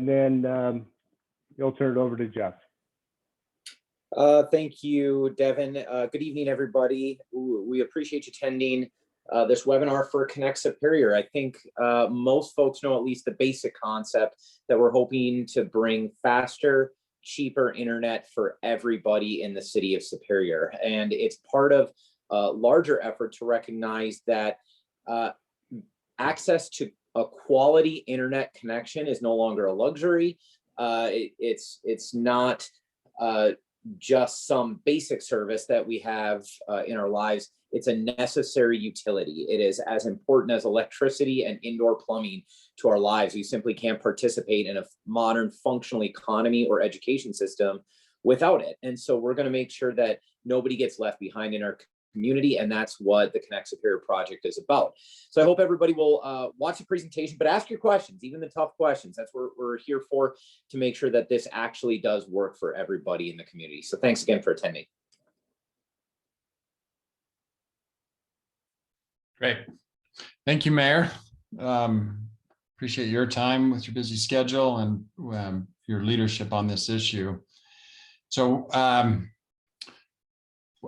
then you'll turn it over to Jeff. Thank you, Devin. Good evening, everybody. We appreciate you attending this webinar for Connect Superior. I think most folks know at least the basic concept that we're hoping to bring faster, cheaper internet for everybody in the city of Superior. And it's part of a larger effort to recognize that access to a quality internet connection is no longer a luxury. It's not just some basic service that we have in our lives. It's a necessary utility. It is as important as electricity and indoor plumbing to our lives. We simply can't participate in a modern functional economy or education system without it. And so we're going to make sure that nobody gets left behind in our community, and that's what the Connect Superior project is about. So I hope everybody will watch the presentation, but ask your questions, even the tough questions. That's what we're here for, to make sure that this actually does work for everybody in the community. So thanks again for attending. Great. Thank you, Mayor. Appreciate your time with your busy schedule and your leadership on this issue. So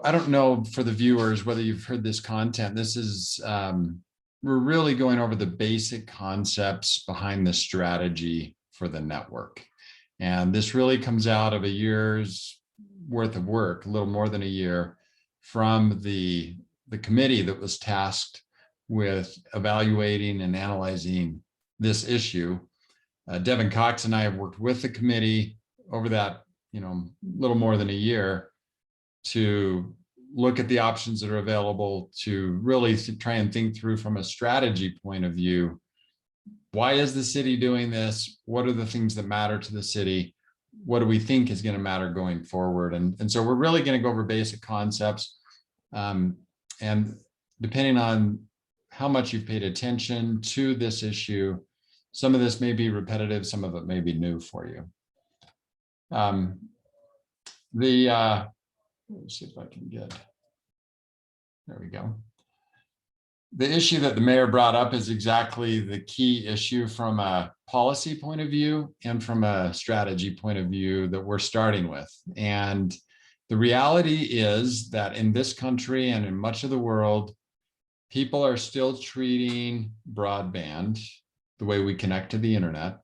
I don't know for the viewers whether you've heard this content. This is, we're really going over the basic concepts behind the strategy for the network. And this really comes out of a year's worth of work, a little more than a year, from the committee that was tasked with evaluating and analyzing this issue. Devin Cox and I have worked with the committee over that, little more than a year, to look at the options that are available, to really try and think through from a strategy point of view. Why is the city doing this? What are the things that matter to the city? What do we think is going to matter going forward? And so we're really going to go over basic concepts. And depending on how much you've paid attention to this issue, some of this may be repetitive, some of it may be new for you. Let's see if I can there we go. The issue that the mayor brought up is exactly the key issue from a policy point of view and from a strategy point of view that we're starting with. And the reality is that in this country and in much of the world, people are still treating broadband, the way we connect to the internet,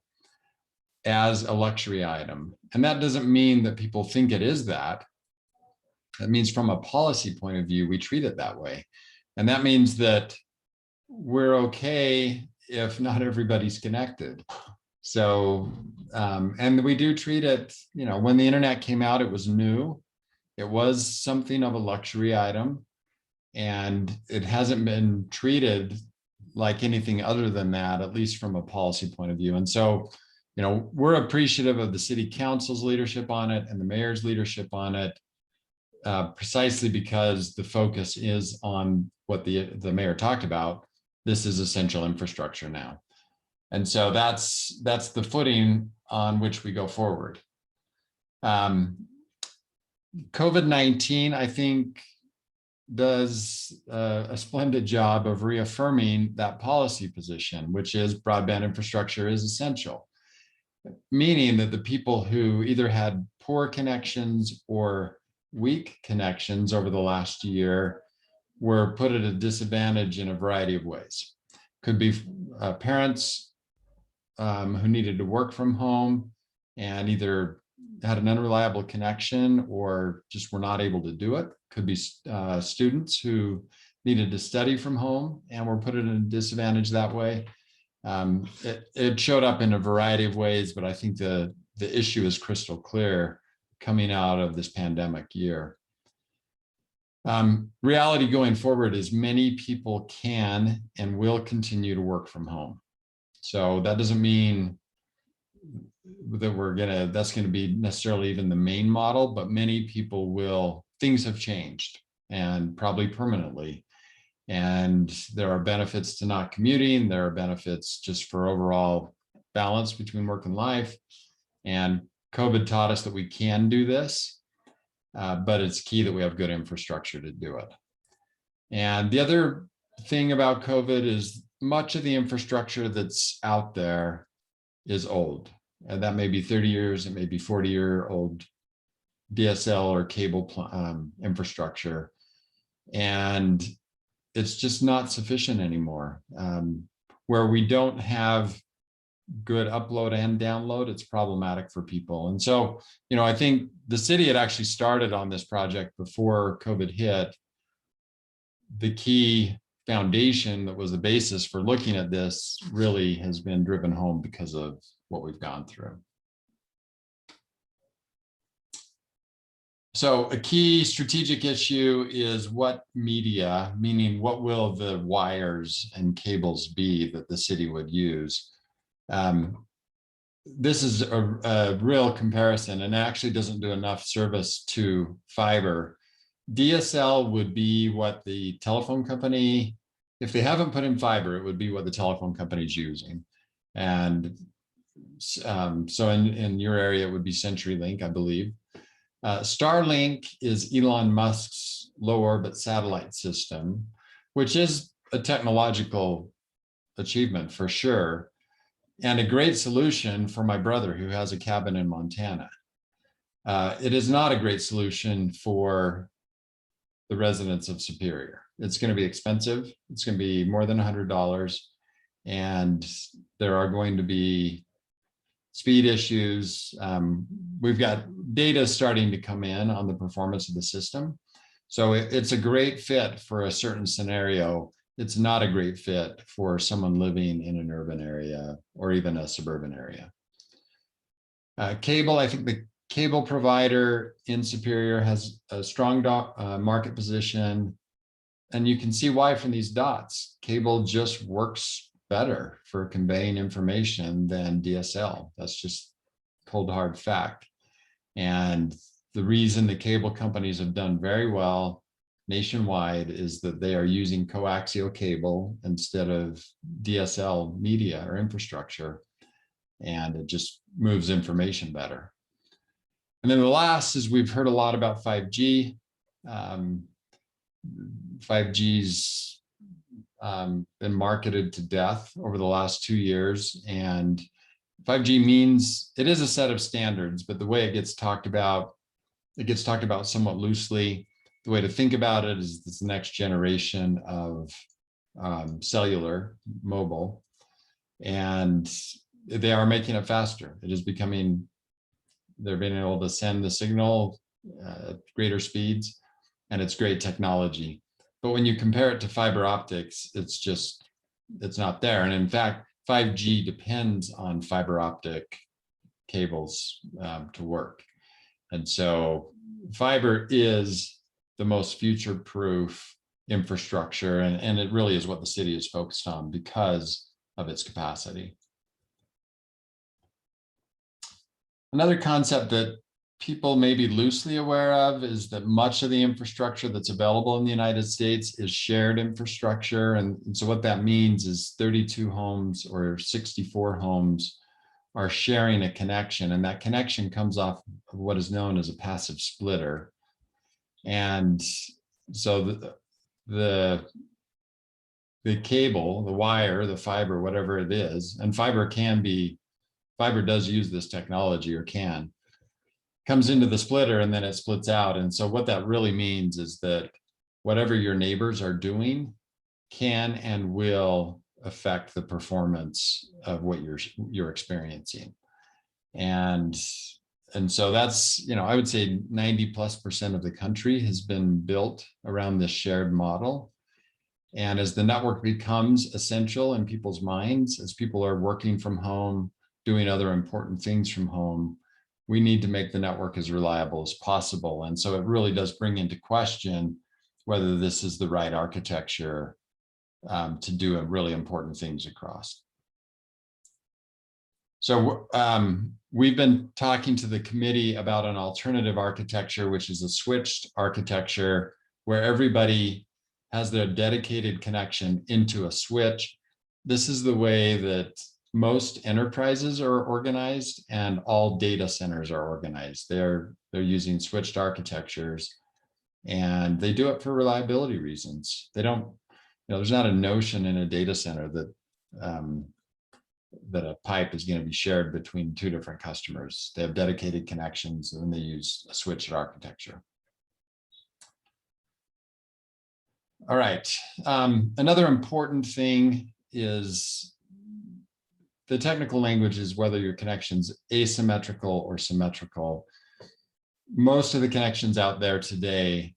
as a luxury item. And that doesn't mean that people think it is that. That means from a policy point of view, we treat it that way. And that means that we're okay if not everybody's connected. So, and we do treat it, when the internet came out, it was new. It was something of a luxury item, and it hasn't been treated like anything other than that, at least from a policy point of view. And so, we're appreciative of the city council's leadership on it and the mayor's leadership on it, precisely because the focus is on what the mayor talked about. This is essential infrastructure now. And so that's the footing on which we go forward. COVID-19, I think, does a splendid job of reaffirming that policy position, which is broadband infrastructure is essential, meaning that the people who either had poor connections or weak connections over the last year were put at a disadvantage in a variety of ways. Could be parents who needed to work from home and either had an unreliable connection or just were not able to do it. Could be students who needed to study from home and were put at a disadvantage that way. It showed up in a variety of ways, but I think the issue is crystal clear coming out of this pandemic year. Reality going forward is many people can and will continue to work from home. So that doesn't mean that that's going to be necessarily even the main model, but many people will. Things have changed, and probably permanently. And there are benefits to not commuting. There are benefits just for overall balance between work and life. And COVID taught us that we can do this, but it's key that we have good infrastructure to do it. And the other thing about COVID is much of the infrastructure that's out there is old. And that may be 30 years, it may be 40-year-old DSL or cable infrastructure. And it's just not sufficient anymore. Where we don't have good upload and download, it's problematic for people. And so, I think the city had actually started on this project before COVID hit. The key foundation that was the basis for looking at this really has been driven home because of what we've gone through. So a key strategic issue is what media, meaning what will the wires and cables be that the city would use. This is a real comparison and actually doesn't do enough service to fiber. DSL would be what the telephone company, if they haven't put in fiber, it would be what the telephone company is using. And so in your area, it would be CenturyLink, I believe. Starlink is Elon Musk's low orbit satellite system, which is a technological achievement for sure, and a great solution for my brother who has a cabin in Montana. It is not a great solution for the residents of Superior. It's going to be expensive. It's going to be more than $100, and there are going to be speed issues. We've got data starting to come in on the performance of the system. So it's a great fit for a certain scenario. It's not a great fit for someone living in an urban area or even a suburban area. Cable, I think the cable provider in Superior has a strong market position. And you can see why from these dots. Cable just works better for conveying information than DSL. That's just cold hard fact. And the reason the cable companies have done very well nationwide is that they are using coaxial cable instead of DSL media or infrastructure, and it just moves information better. And then the last is we've heard a lot about 5G. 5G's been marketed to death over the last 2 years, and 5G means it is a set of standards, but the way it gets talked about somewhat loosely. The way to think about it is this next generation of cellular mobile, and they are making it faster. It is becoming, they're being able to send the signal at greater speeds, and it's great technology. But when you compare it to fiber optics, it's not there. And in fact, 5G depends on fiber optic cables to work. And so fiber is the most future-proof infrastructure, and it really is what the city is focused on because of its capacity. Another concept that people may be loosely aware of is that much of the infrastructure that's available in the United States is shared infrastructure. And so what that means is 32 homes or 64 homes are sharing a connection, and that connection comes off of what is known as a passive splitter. And so the cable, the wire, the fiber, whatever it is, and fiber does use this technology, or can, comes into the splitter and then it splits out. And so what that really means is that whatever your neighbors are doing can and will affect the performance of what you're experiencing. And so that's, I would say 90+% of the country has been built around this shared model. And as the network becomes essential in people's minds, as people are working from home, doing other important things from home, we need to make the network as reliable as possible. And so it really does bring into question whether this is the right architecture to do really important things across. So we've been talking to the committee about an alternative architecture, which is a switched architecture where everybody has their dedicated connection into a switch. This is the way that most enterprises are organized and all data centers are organized. They're using switched architectures, and they do it for reliability reasons. They don't, there's not a notion in a data center that that a pipe is going to be shared between two different customers. They have dedicated connections and they use a switched architecture. All right. Another important thing is the technical language is whether your connection's asymmetrical or symmetrical. Most of the connections out there today,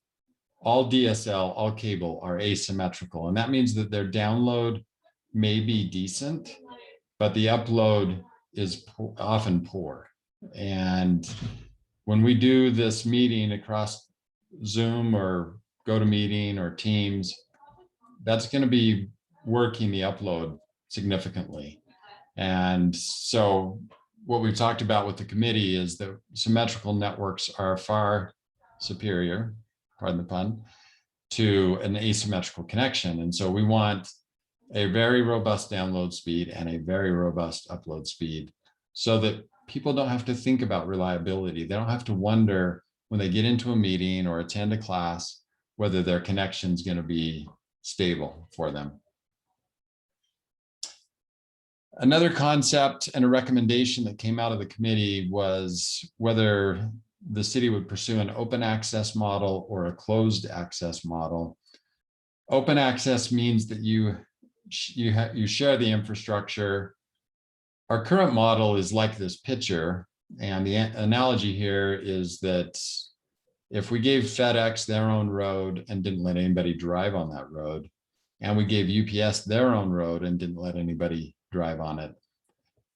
all DSL, all cable, are asymmetrical. And that means that their download may be decent, but the upload is often poor. And when we do this meeting across Zoom or GoToMeeting or Teams, that's going to be working the upload significantly. And so what we've talked about with the committee is that symmetrical networks are far superior, pardon the pun, to an asymmetrical connection. And so we want a very robust download speed and a very robust upload speed so that people don't have to think about reliability. They don't have to wonder when they get into a meeting or attend a class whether their connection is going to be stable for them. Another concept and a recommendation that came out of the committee was whether the city would pursue an open access model or a closed access model. Open access means that you share the infrastructure. Our current model is like this picture, and the analogy here is that if we gave FedEx their own road and didn't let anybody drive on that road, and we gave UPS their own road and didn't let anybody drive on it,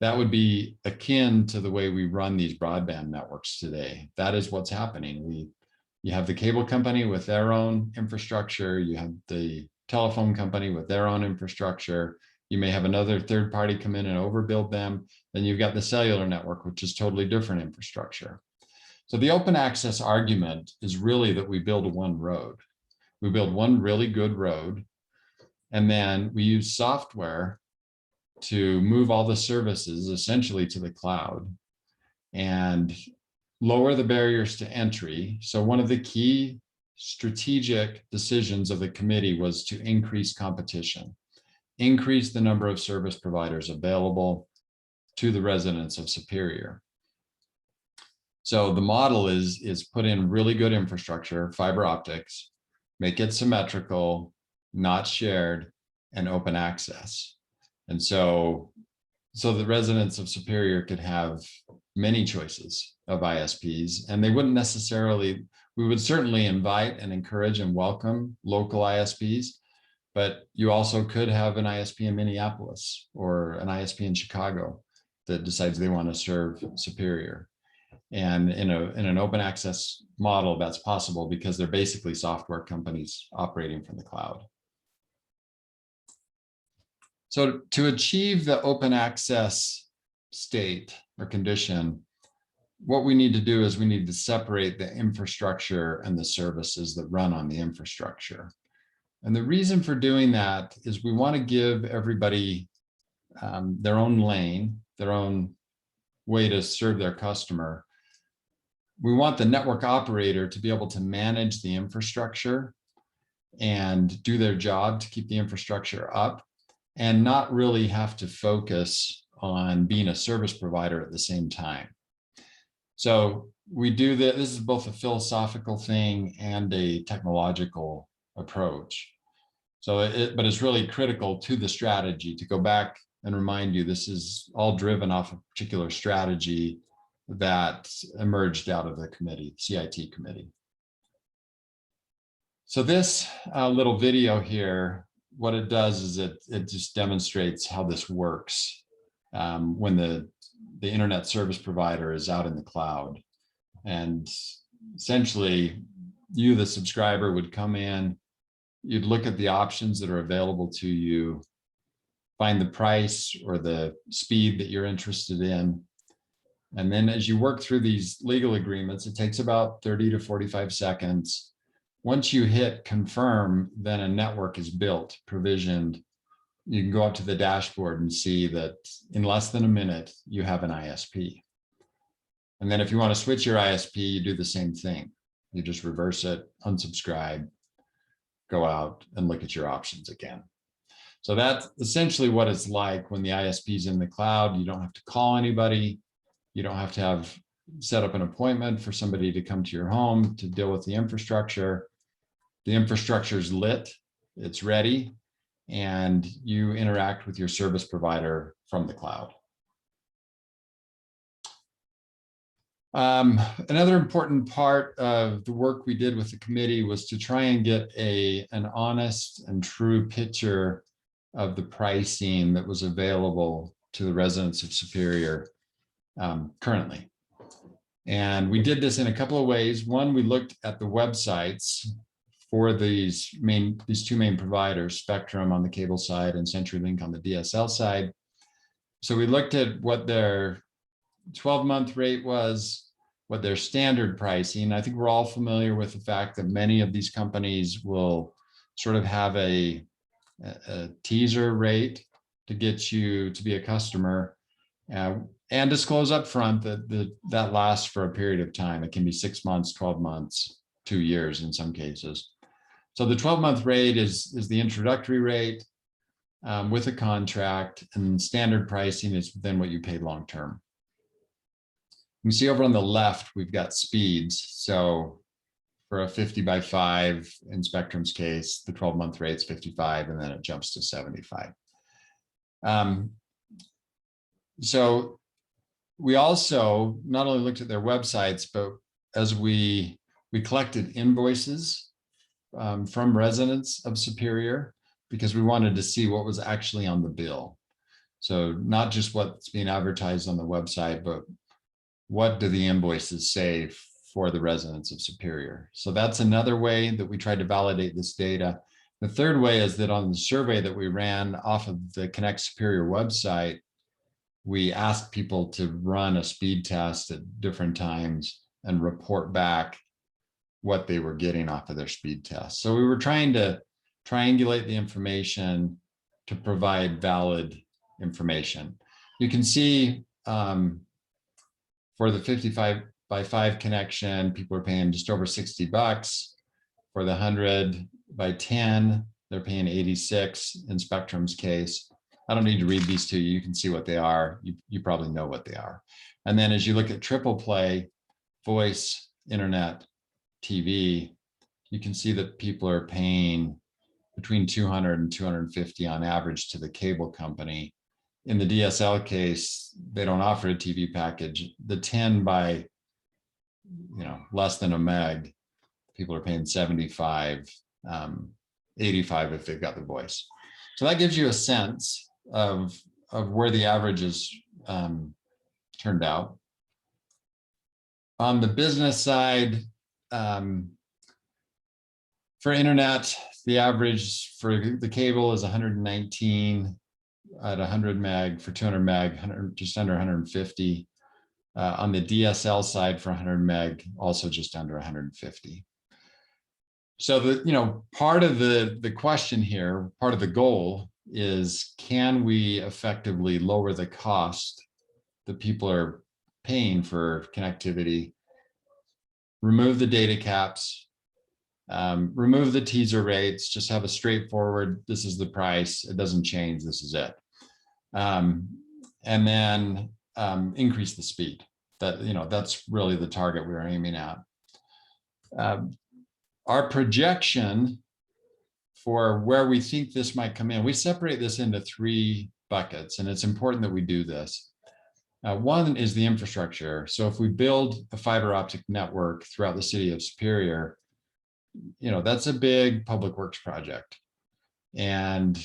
that would be akin to the way we run these broadband networks today. That is what's happening. You have the cable company with their own infrastructure, you have the telephone company with their own infrastructure, you may have another third party come in and overbuild them, then you've got the cellular network, which is totally different infrastructure. So the open access argument is really that we build one road. We build one really good road, and then we use software to move all the services essentially to the cloud and lower the barriers to entry. So one of the key strategic decisions of the committee was to increase competition, increase the number of service providers available to the residents of Superior. So the model is put in really good infrastructure, fiber optics, make it symmetrical, not shared, and open access. And so the residents of Superior could have many choices of ISPs, and they wouldn't necessarily, we would certainly invite and encourage and welcome local ISPs, but you also could have an ISP in Minneapolis or an ISP in Chicago that decides they want to serve Superior. And in an open access model, that's possible because they're basically software companies operating from the cloud. So to achieve the open access state or condition, what we need to do is we need to separate the infrastructure and the services that run on the infrastructure. And the reason for doing that is we want to give everybody their own lane, their own way to serve their customer. We want the network operator to be able to manage the infrastructure and do their job to keep the infrastructure up, and not really have to focus on being a service provider at the same time. So we do that. This is both a philosophical thing and a technological approach. So but it's really critical to the strategy to go back and remind you, this is all driven off a particular strategy that emerged out of the committee, CIT committee. So this little video here, what it does is it just demonstrates how this works when the internet service provider is out in the cloud. And essentially, you, the subscriber, would come in, you'd look at the options that are available to you, find the price or the speed that you're interested in. And then as you work through these legal agreements, it takes about 30 to 45 seconds. Once you hit confirm, then a network is built, provisioned. You can go up to the dashboard and see that in less than a minute, you have an ISP. And then if you want to switch your ISP, you do the same thing. You just reverse it, unsubscribe, go out and look at your options again. So that's essentially what it's like when the ISP is in the cloud. You don't have to call anybody. You don't have to set up an appointment for somebody to come to your home to deal with the infrastructure. The infrastructure is lit, it's ready, and you interact with your service provider from the cloud. Another important part of the work we did with the committee was to try and get an honest and true picture of the pricing that was available to the residents of Superior currently. And we did this in a couple of ways. One, we looked at the websites for these two main providers, Spectrum on the cable side and CenturyLink on the DSL side. So we looked at what their 12-month rate was, what their standard pricing. I think we're all familiar with the fact that many of these companies will sort of have a teaser rate to get you to be a customer, and disclose up front that lasts for a period of time. It can be 6 months, 12 months, 2 years in some cases. So the 12-month rate is the introductory rate with a contract, and standard pricing is then what you pay long-term. You can see over on the left, we've got speeds. So for a 50 by 5 in Spectrum's case, the 12-month rate's 55, and then it jumps to 75. So we also not only looked at their websites, but as we collected invoices from residents of Superior, because we wanted to see what was actually on the bill. So not just what's being advertised on the website, but what do the invoices say for the residents of Superior? So that's another way that we tried to validate this data. The third way is that on the survey that we ran off of the Connect Superior website, we asked people to run a speed test at different times and report back what they were getting off of their speed test. So we were trying to triangulate the information to provide valid information. You can see for the 55 by 5 connection, people are paying just over $60. For the 100 by 10, they're paying 86 in Spectrum's case. I don't need to read these to you. You can see what they are. You probably know what they are. And then as you look at triple play, voice, internet, TV, you can see that people are paying between 200 and 250 on average to the cable company. In the DSL case, they don't offer a TV package. The 10 by less than a meg, people are paying 75, 85 if they've got the voice. So that gives you a sense of where the averages turned out. On the business side, for internet, the average for the cable is 119 at 100 meg. For 200 meg, just under 150. On the DSL side for 100 meg, also just under 150. So part of the question here, part of the goal is, can we effectively lower the cost that people are paying for connectivity, remove the data caps, remove the teaser rates, just have a straightforward, this is the price, it doesn't change, this is it. And then increase the speed. That's really the target we're aiming at. Our projection for where we think this might come in, we separate this into 3 buckets, and it's important that we do this. One is the infrastructure. So if we build a fiber optic network throughout the city of Superior, that's a big public works project. And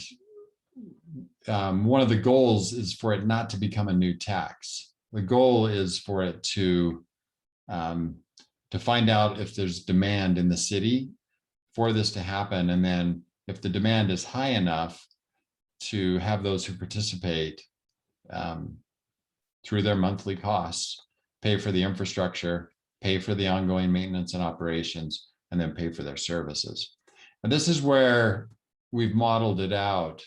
one of the goals is for it not to become a new tax. The goal is for it to find out if there's demand in the city for this to happen. And then if the demand is high enough, to have those who participate through their monthly costs, pay for the infrastructure, pay for the ongoing maintenance and operations, and then pay for their services. And this is where we've modeled it out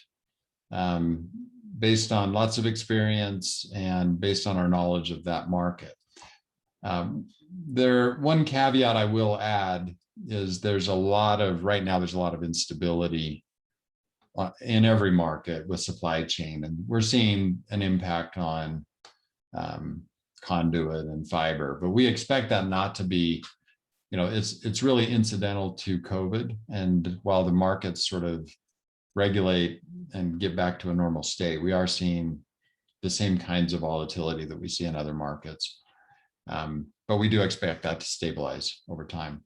based on lots of experience and based on our knowledge of that market. One caveat I will add is right now there's a lot of instability in every market with supply chain, and we're seeing an impact on conduit and fiber, but we expect that not to be, it's really incidental to COVID. And while the markets sort of regulate and get back to a normal state, we are seeing the same kinds of volatility that we see in other markets. But we do expect that to stabilize over time.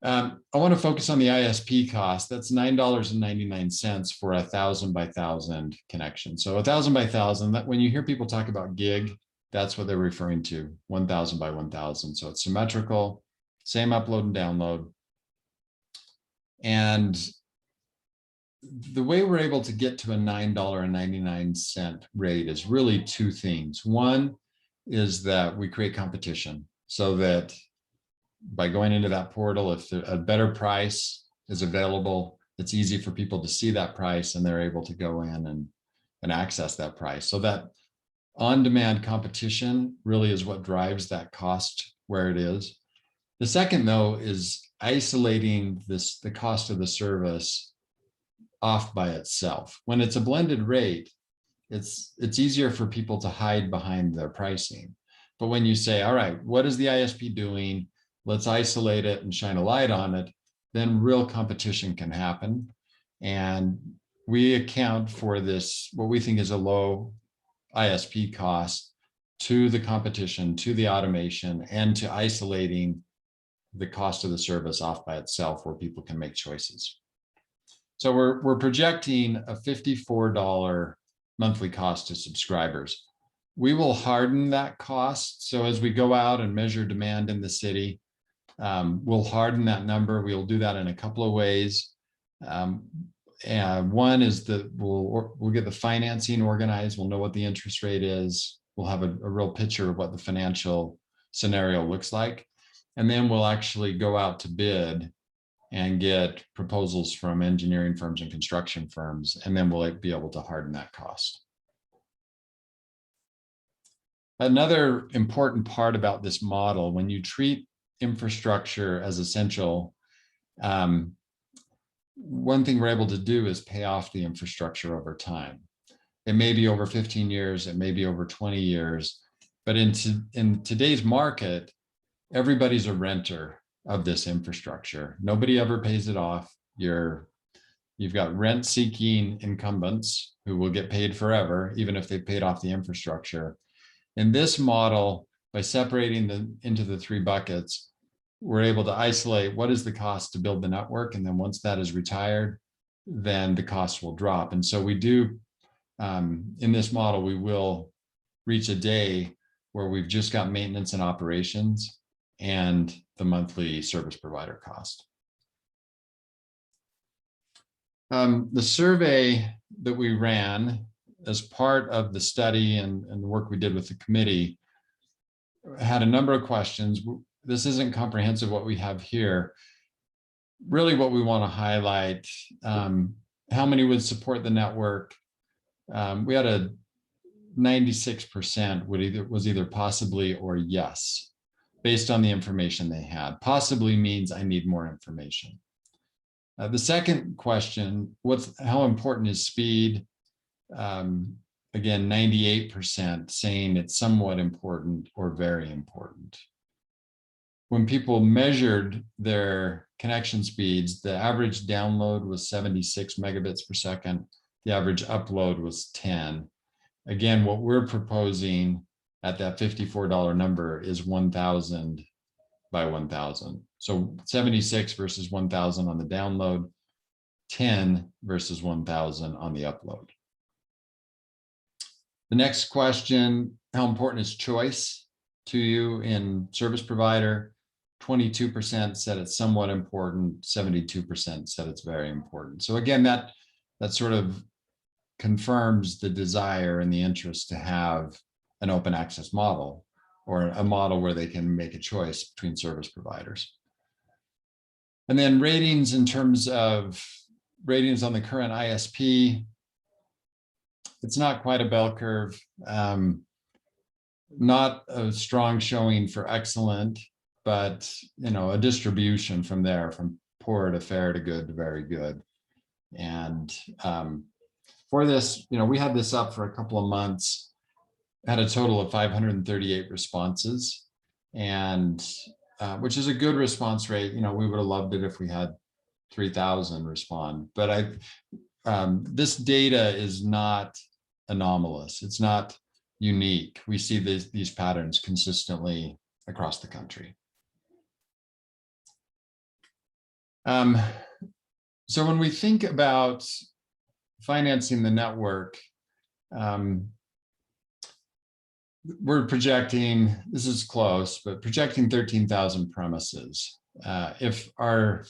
I want to focus on the ISP cost. That's $9.99 for 1,000 by 1,000 connection. So 1,000 by 1,000, that when you hear people talk about gig, that's what they're referring to, 1,000 by 1,000. So it's symmetrical, same upload and download. And the way we're able to get to a $9.99 rate is really two things. One is that we create competition so that by going into that portal, if a better price is available, it's easy for people to see that price and they're able to go in and access that price. So that on-demand competition really is what drives that cost where it is. The second, though, is isolating the cost of the service off by itself. When it's a blended rate, it's easier for people to hide behind their pricing. But when you say, all right, what is the ISP doing? Let's isolate it and shine a light on it, then real competition can happen. And we account for this, what we think is a low ISP cost, to the competition, to the automation, and to isolating the cost of the service off by itself where people can make choices. So we're projecting a $54 monthly cost to subscribers. We will harden that cost. So as we go out and measure demand in the city, we'll harden that number. We'll do that in a couple of ways. And one is that we'll get the financing organized. We'll know what the interest rate is. We'll have a real picture of what the financial scenario looks like. And then we'll actually go out to bid and get proposals from engineering firms and construction firms. And then we'll be able to harden that cost. Another important part about this model, when you treat infrastructure as essential, one thing we're able to do is pay off the infrastructure over time. It may be over 15 years, it may be over 20 years, but in today's market, everybody's a renter of this infrastructure. Nobody ever pays it off. You've got rent-seeking incumbents who will get paid forever, even if they've paid off the infrastructure. In this model, by separating them into the three buckets, we're able to isolate what is the cost to build the network. And then once that is retired, then the cost will drop. And so we do, in this model, we will reach a day where we've just got maintenance and operations and the monthly service provider cost. The survey that we ran as part of the study and the work we did with the committee had a number of questions. This isn't comprehensive what we have here. Really what we want to highlight, how many would support the network. We had a 96% was either possibly or yes, based on the information they had. Possibly means I need more information. The second question, how important is speed? Again, 98% saying it's somewhat important or very important. When people measured their connection speeds, the average download was 76 megabits per second. The average upload was 10. Again, what we're proposing at that $54 number is 1,000 by 1,000. So 76 versus 1,000 on the download, 10 versus 1,000 on the upload. The next question, how important is choice to you in service provider? 22% said it's somewhat important, 72% said it's very important. So again, that sort of confirms the desire and the interest to have an open access model, or a model where they can make a choice between service providers. And then ratings, in terms of ratings on the current ISP, it's not quite a bell curve, not a strong showing for excellent, but a distribution from there, from poor to fair to good to very good. And for this, we had this up for a couple of months, had a total of 538 responses, and which is a good response rate. We would have loved it if we had 3,000 respond, but this data is not anomalous. It's not unique. We see these patterns consistently across the country. So when we think about financing the network, we're projecting, this is close, but projecting 13,000 premises. If our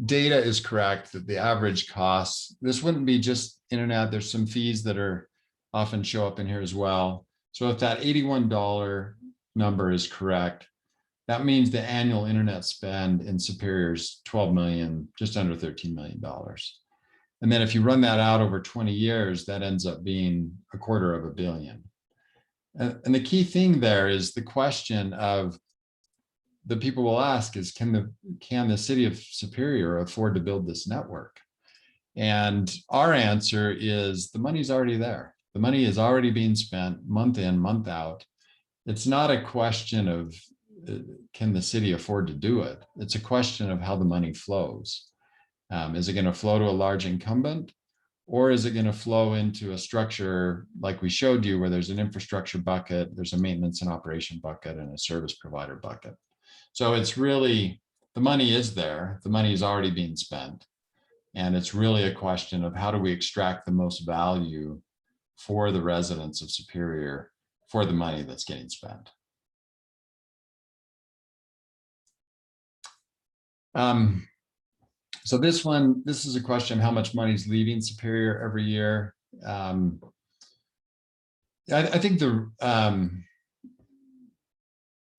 data is correct, that the average cost, this wouldn't be just internet, there's some fees that are often show up in here as well. So if that $81 number is correct, that means the annual internet spend in Superior is 12 million, just under $13 million. And then if you run that out over 20 years, that ends up being $250 million. And the key thing there is the question of the people will ask is, can the city of Superior afford to build this network? And our answer is the money's already there. The money is already being spent month in, month out. It's not a question of can the city afford to do it? It's a question of how the money flows. Is it going to flow to a large incumbent? Or is it going to flow into a structure like we showed you, where there's an infrastructure bucket, there's a maintenance and operation bucket, and a service provider bucket? So it's really, the money is there, the money is already being spent. And it's really a question of how do we extract the most value for the residents of Superior for the money that's getting spent. So this is a question, how much money is leaving Superior every year? I think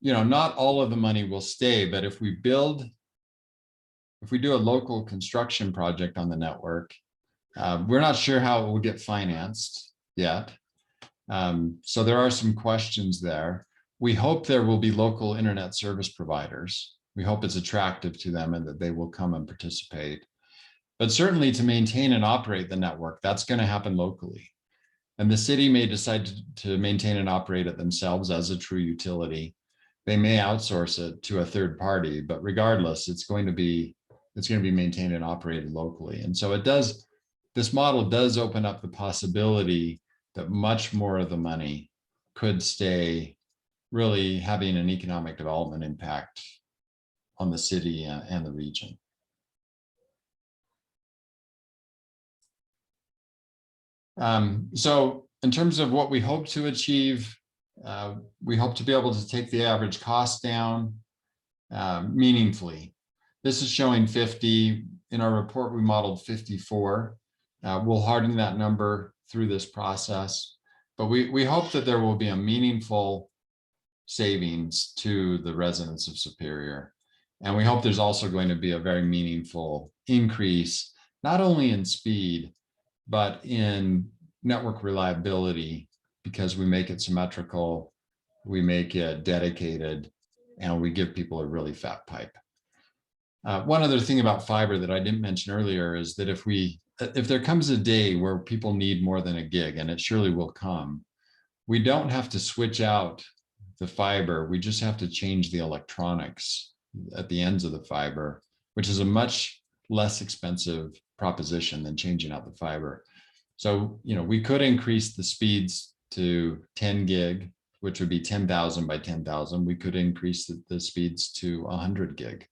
not all of the money will stay, but if we do a local construction project on the network, we're not sure how it will get financed yet. So there are some questions there. We hope there will be local internet service providers. We hope it's attractive to them and that they will come and participate. But certainly to maintain and operate the network, that's going to happen locally. And the city may decide to maintain and operate it themselves as a true utility. They may outsource it to a third party, but regardless, it's going to be maintained and operated locally. And so this model does open up the possibility that much more of the money could stay really having an economic development impact on the city and the region. So in terms of what we hope to achieve, we hope to be able to take the average cost down meaningfully. This is showing 50. In our report, we modeled 54. We'll harden that number through this process, but we hope that there will be a meaningful savings to the residents of Superior. And we hope there's also going to be a very meaningful increase, not only in speed, but in network reliability, because we make it symmetrical, we make it dedicated, and we give people a really fat pipe. One other thing about fiber that I didn't mention earlier is that if there comes a day where people need more than a gig, and it surely will come, we don't have to switch out the fiber. We just have to change the electronics at the ends of the fiber, which is a much less expensive proposition than changing out the fiber. So, we could increase the speeds to 10 gig, which would be 10,000 by 10,000. We could increase the speeds to 100 gig.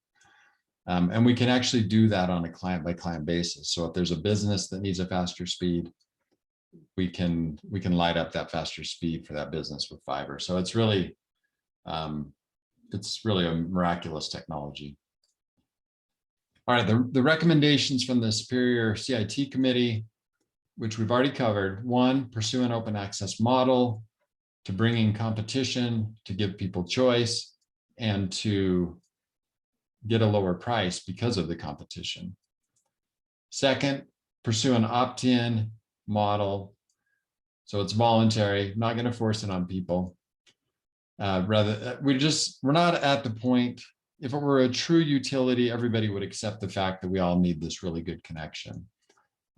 And we can actually do that on a client by client basis. So if there's a business that needs a faster speed, we can light up that faster speed for that business with fiber. So it's really a miraculous technology. All right, the recommendations from the Superior CIT committee, which we've already covered. 1, pursue an open access model to bring in competition, to give people choice, and to get a lower price because of the competition. 2nd, pursue an opt-in model. So it's voluntary, not going to force it on people. We're not at the point, if it were a true utility, everybody would accept the fact that we all need this really good connection.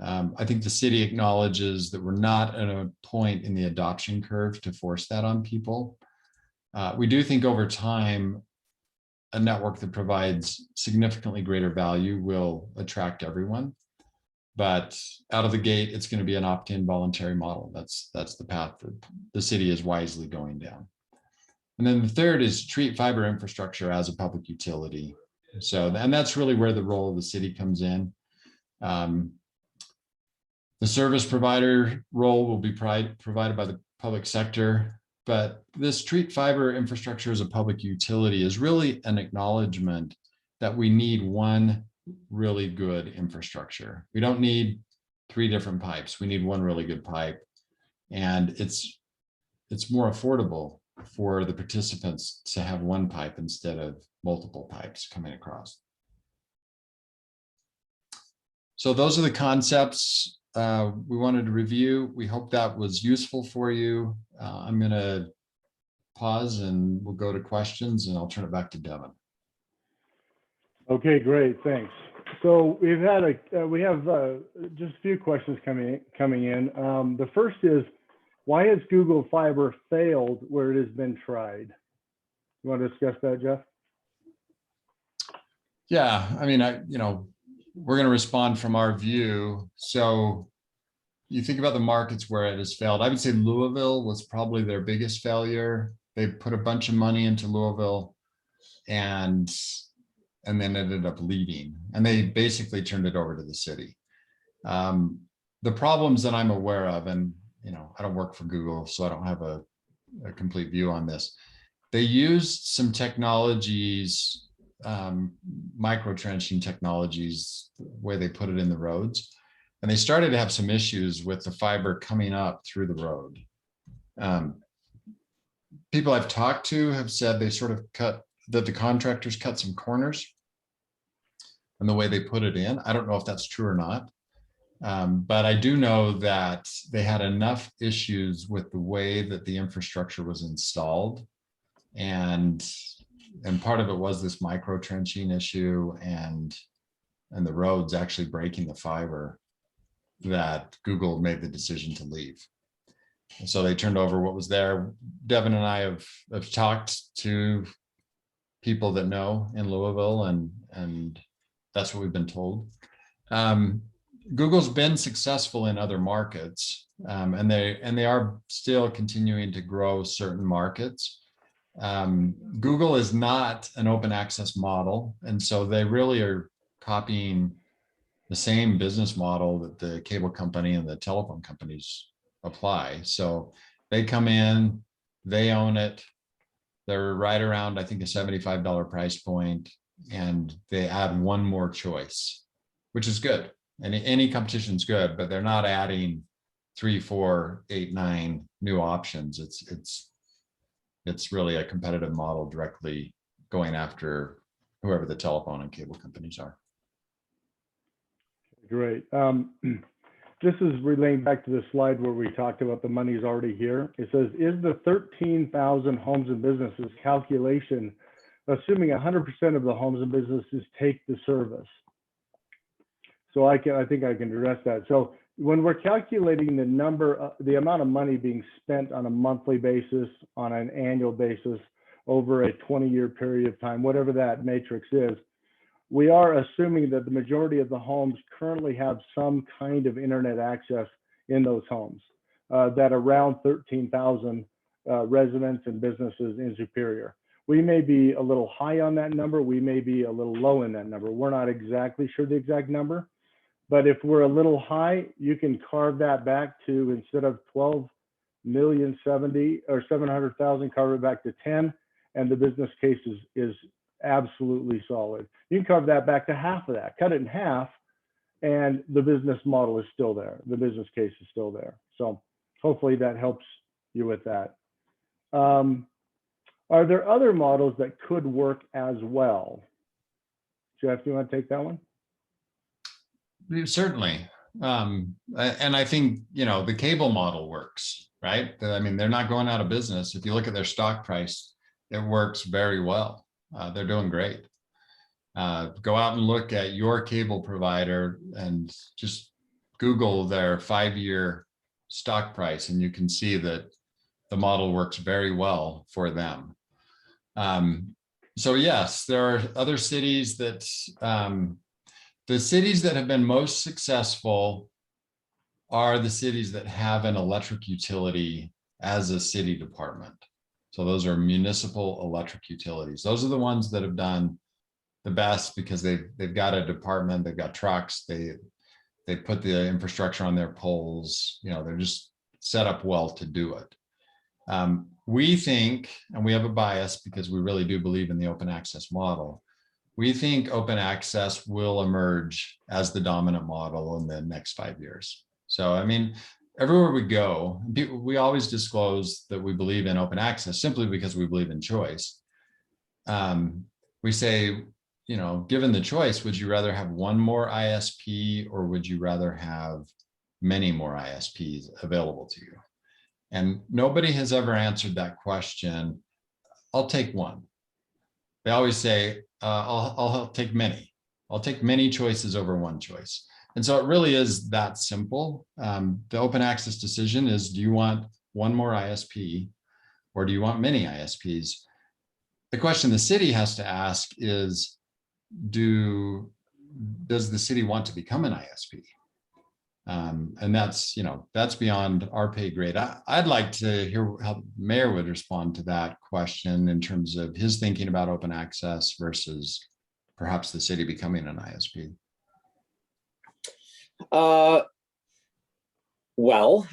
I think the city acknowledges that we're not at a point in the adoption curve to force that on people. We do think over time, a network that provides significantly greater value will attract everyone. But out of the gate, it's going to be an opt-in voluntary model. That's the path that the city is wisely going down. And then the third is treat fiber infrastructure as a public utility. So, and that's really where the role of the city comes in. The service provider role will be provided by the public sector, but this treat fiber infrastructure as a public utility is really an acknowledgement that we need one really good infrastructure. We don't need 3 different pipes. We need one really good pipe. And it's more affordable for the participants to have one pipe instead of multiple pipes coming across. So those are the concepts we wanted to review. We hope that was useful for you. I'm going to pause and we'll go to questions, and I'll turn it back to Devin. Okay, great, thanks. So we have just a few questions coming in. The first is, why has Google Fiber failed where it has been tried? You want to discuss that, Jeff? Yeah, I mean, we're going to respond from our view. So you think about the markets where it has failed. I would say Louisville was probably their biggest failure. They put a bunch of money into Louisville and then ended up leaving. And they basically turned it over to the city. The problems that I'm aware of, and I don't work for Google, so I don't have a complete view on this. They used some technologies, micro trenching technologies, the way they put it in the roads. And they started to have some issues with the fiber coming up through the road. People I've talked to have said they sort of that the contractors cut some corners and the way they put it in. I don't know if that's true or not. But I do know that they had enough issues with the way that the infrastructure was installed. And part of it was this micro trenching issue and the roads actually breaking the fiber, that Google made the decision to leave. And so they turned over what was there. Devin and I have talked to people that know in Louisville, and that's what we've been told. Google's been successful in other markets, and they are still continuing to grow certain markets. Google is not an open access model, and so they really are copying the same business model that the cable company and the telephone companies apply. So they come in, they own it. They're right around, I think, a $75 price point, and they add one more choice, which is good. And any competition is good, but they're not adding 3, 4, 8, 9 new options. It's really a competitive model directly going after whoever the telephone and cable companies are. Great. This is relating back to the slide where we talked about the money's already here. It says, is the 13,000 homes and businesses calculation assuming 100% of the homes and businesses take the service? So I think I can address that. So when we're calculating the amount of money being spent on a monthly basis, on an annual basis, over a 20-year period of time, whatever that matrix is, we are assuming that the majority of the homes currently have some kind of internet access in those homes, that around 13,000 residents and businesses in Superior. We may be a little high on that number. We may be a little low in that number. We're not exactly sure the exact number, but if we're a little high, you can carve that back to, instead of 12,070,000 or 700,000, carve it back to 10, and the business case is absolutely solid. You can carve that back to half of that, cut it in half, and the business model is still there. The business case is still there. So hopefully that helps you with that. Are there other models that could work as well? Jeff, do you want to take that one? Certainly. And I think, the cable model works, right? I mean, they're not going out of business. If you look at their stock price, it works very well. They're doing great. Go out and look at your cable provider and just Google their 5-year stock price, and you can see that the model works very well for them. So yes, there are other cities that, the cities that have been most successful are the cities that have an electric utility as a city department. So those are municipal electric utilities. Those are the ones that have done the best because they've got a department, they've got trucks, they put the infrastructure on their poles, they're just set up well to do it. We think, and we have a bias because we really do believe in the open access model, we think open access will emerge as the dominant model in the next 5 years. So, I mean, everywhere we go, we always disclose that we believe in open access simply because we believe in choice. We say, given the choice, would you rather have one more ISP or would you rather have many more ISPs available to you? And nobody has ever answered that question. I'll take one. They always say, I'll take many. I'll take many choices over one choice. And so it really is that simple. The open access decision is, do you want one more ISP or do you want many ISPs? The question the city has to ask is, does the city want to become an ISP? And that's beyond our pay grade. I'd like to hear how the mayor would respond to that question in terms of his thinking about open access versus perhaps the city becoming an ISP. Well,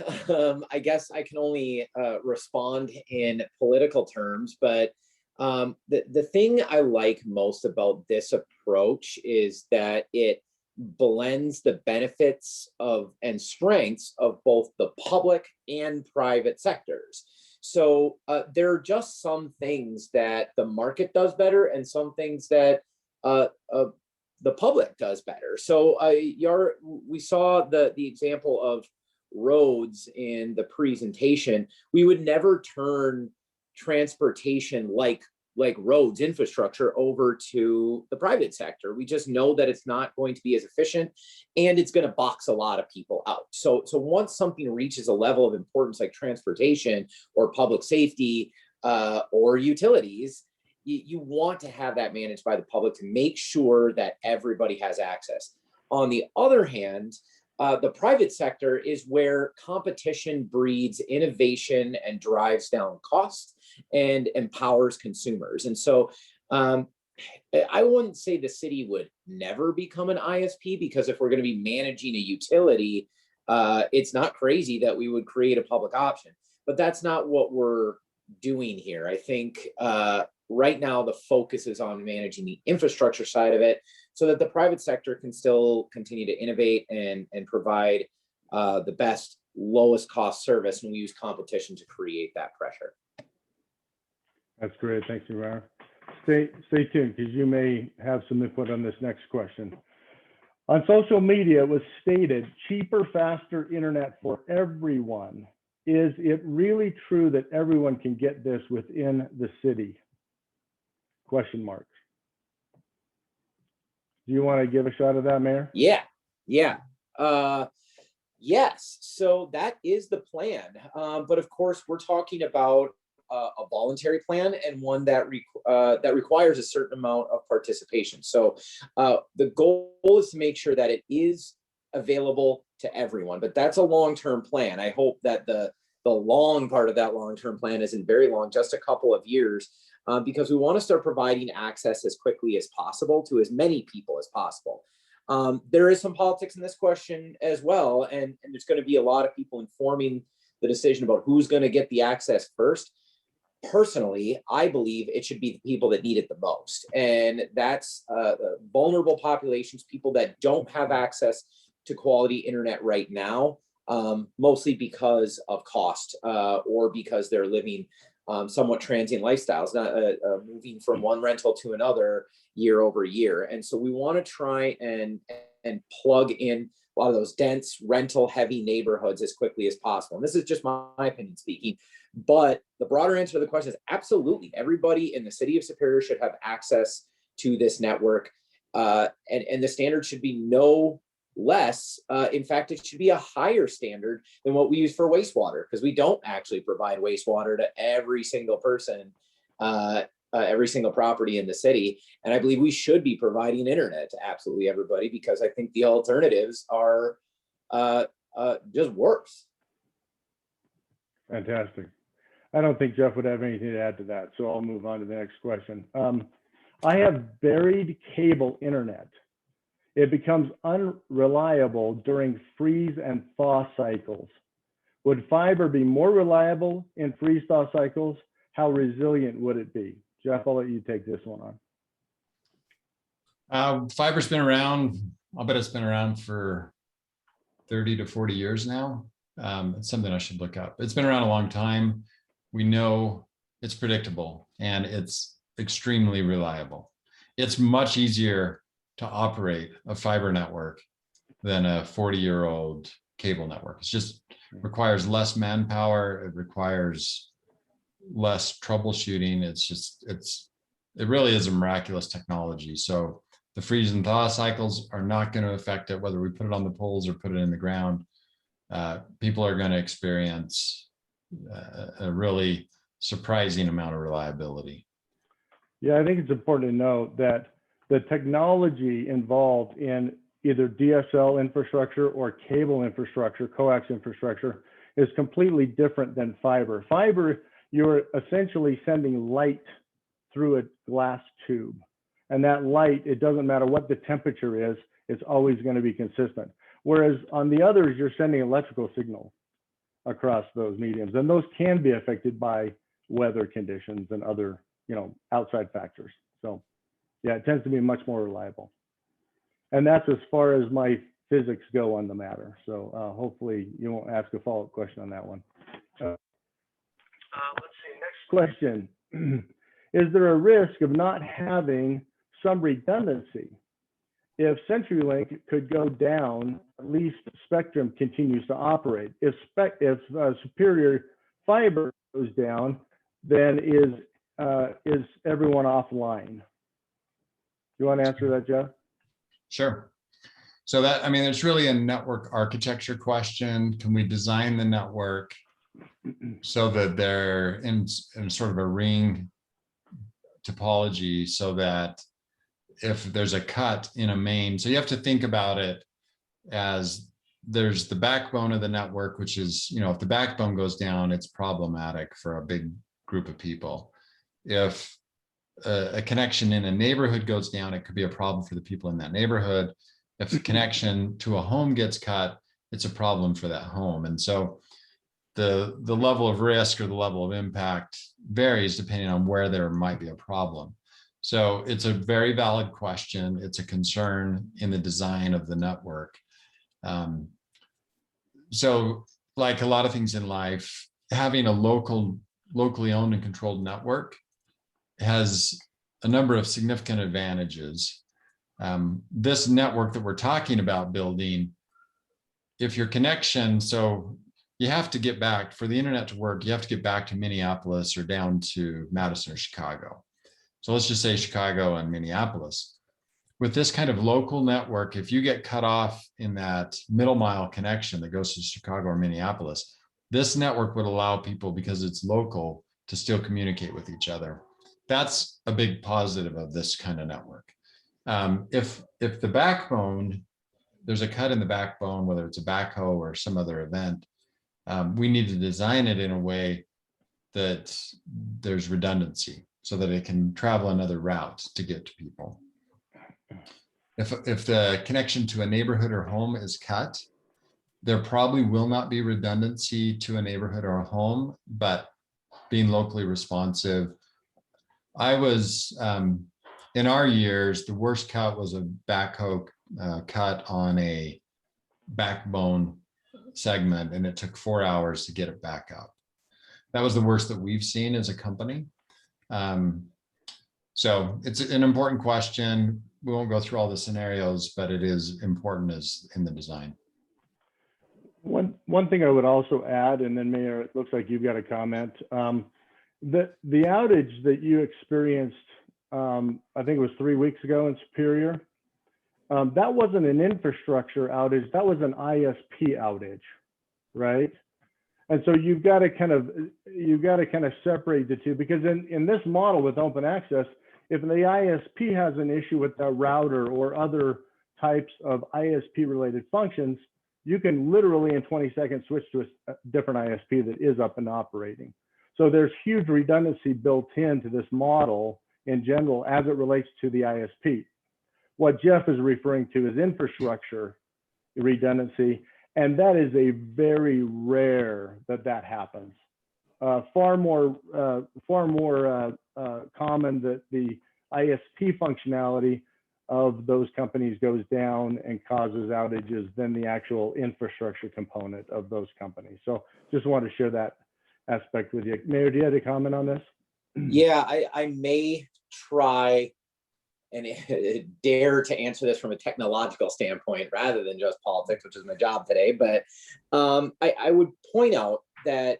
I guess I can only respond in political terms, but the thing I like most about this approach is that it blends the benefits of and strengths of both the public and private sectors. So there are just some things that the market does better and some things that the public does better. So we saw the example of roads in the presentation. We would never turn transportation like roads infrastructure over to the private sector. We just know that it's not going to be as efficient and it's going to box a lot of people out. So once something reaches a level of importance like transportation or public safety or utilities, you want to have that managed by the public to make sure that everybody has access. On the other hand, the private sector is where competition breeds innovation and drives down costs and empowers consumers. And so I wouldn't say the city would never become an ISP, because if we're going to be managing a utility, it's not crazy that we would create a public option. But that's not what we're doing here. I think right now the focus is on managing the infrastructure side of it so that the private sector can still continue to innovate and provide the best, lowest cost service, and we use competition to create that pressure. That's great. Thanks, Mayor. Stay tuned, because you may have some input on this next question. On social media, it was stated, cheaper, faster internet for everyone. Is it really true that everyone can get this within the city? Question marks. Do you want to give a shot at that, Mayor? Yeah. Yes. So that is the plan. But of course, we're talking about a voluntary plan and one that requires a certain amount of participation. So the goal is to make sure that it is available to everyone, but that's a long-term plan. I hope that the long part of that long-term plan isn't very long, just a couple of years, because we want to start providing access as quickly as possible to as many people as possible. There is some politics in this question as well, and there's going to be a lot of people informing the decision about who's going to get the access first. Personally, I believe it should be the people that need it the most, and that's vulnerable populations, people that don't have access to quality internet right now, mostly because of cost or because they're living somewhat transient lifestyles, not moving from one rental to another year over year. And so we want to try and plug in a lot of those dense rental heavy neighborhoods as quickly as possible. And this is just my opinion speaking, but the broader answer to the question is absolutely. Everybody in the city of Superior should have access to this network. And the standard should be no less. In fact, it should be a higher standard than what we use for wastewater, because we don't actually provide wastewater to every single person, every single property in the city. And I believe we should be providing internet to absolutely everybody, because I think the alternatives are just worse. Fantastic. I don't think Jeff would have anything to add to that, so I'll move on to the next question. I have buried cable internet. It becomes unreliable during freeze and thaw cycles. Would fiber be more reliable in freeze thaw cycles? How resilient would it be? Jeff, I'll let you take this one on. Fiber's been around, I'll bet it's been around for 30 to 40 years now. It's something I should look up. It's been around a long time. We know it's predictable and it's extremely reliable. It's much easier to operate a fiber network than a 40-year-old cable network. It just requires less manpower. It requires less troubleshooting. It really is a miraculous technology. So the freeze and thaw cycles are not going to affect it, whether we put it on the poles or put it in the ground. People are going to experience a really surprising amount of reliability. Yeah, I think it's important to note that the technology involved in either DSL infrastructure or cable infrastructure, coax infrastructure, is completely different than fiber. Fiber, you're essentially sending light through a glass tube. And that light, it doesn't matter what the temperature is, it's always going to be consistent. Whereas on the others, you're sending electrical signals across those mediums, and those can be affected by weather conditions and other, outside factors. So yeah, it tends to be much more reliable. And that's as far as my physics go on the matter. So hopefully you won't ask a follow-up question on that one. Let's see, next question. Is there a risk of not having some redundancy? If CenturyLink could go down, at least Spectrum continues to operate. If Superior Fiber goes down, then is everyone offline? You want to answer that, Jeff? Sure. So it's really a network architecture question. Can we design the network so that they're in sort of a ring topology, so that if there's a cut in a main, so you have to think about it as there's the backbone of the network, which is, if the backbone goes down, it's problematic for a big group of people. If a connection in a neighborhood goes down, it could be a problem for the people in that neighborhood. If the connection to a home gets cut, it's a problem for that home. And so the level of risk or the level of impact varies depending on where there might be a problem. So it's a very valid question. It's a concern in the design of the network. So like a lot of things in life, having a locally owned and controlled network has a number of significant advantages. This network that we're talking about building, if your connection, so you have to get back, for the internet to work, you have to get back to Minneapolis or down to Madison or Chicago. So let's just say Chicago and Minneapolis. With this kind of local network, if you get cut off in that middle mile connection that goes to Chicago or Minneapolis, this network would allow people, because it's local, to still communicate with each other. That's a big positive of this kind of network. If the backbone, there's a cut in the backbone, whether it's a backhoe or some other event, we need to design it in a way that there's redundancy so that it can travel another route to get to people. If the connection to a neighborhood or home is cut, there probably will not be redundancy to a neighborhood or a home, but being locally responsive. I was, in our years, the worst cut was a backhoe cut on a backbone segment, and it took 4 hours to get it back up. That was the worst that we've seen as a company. So it's an important question. We won't go through all the scenarios, but it is important as in the design. One thing I would also add, and then Mayor, it looks like you've got a comment. The outage that you experienced, I think it was 3 weeks ago in Superior, That wasn't an infrastructure outage, that was an ISP outage, right? And so you've got to kind of separate the two, because in this model with open access, if the ISP has an issue with the router or other types of ISP related functions, you can literally in 20 seconds switch to a different ISP that is up and operating. So there's huge redundancy built into this model in general as it relates to the ISP. What Jeff is referring to is infrastructure redundancy, and that is a very rare that happens. Far more common that the ISP functionality of those companies goes down and causes outages than the actual infrastructure component of those companies. So just wanted to share that aspect with you. Mayor, do you have a comment on this? Yeah, I may try and dare to answer this from a technological standpoint rather than just politics, which is my job today. But I would point out that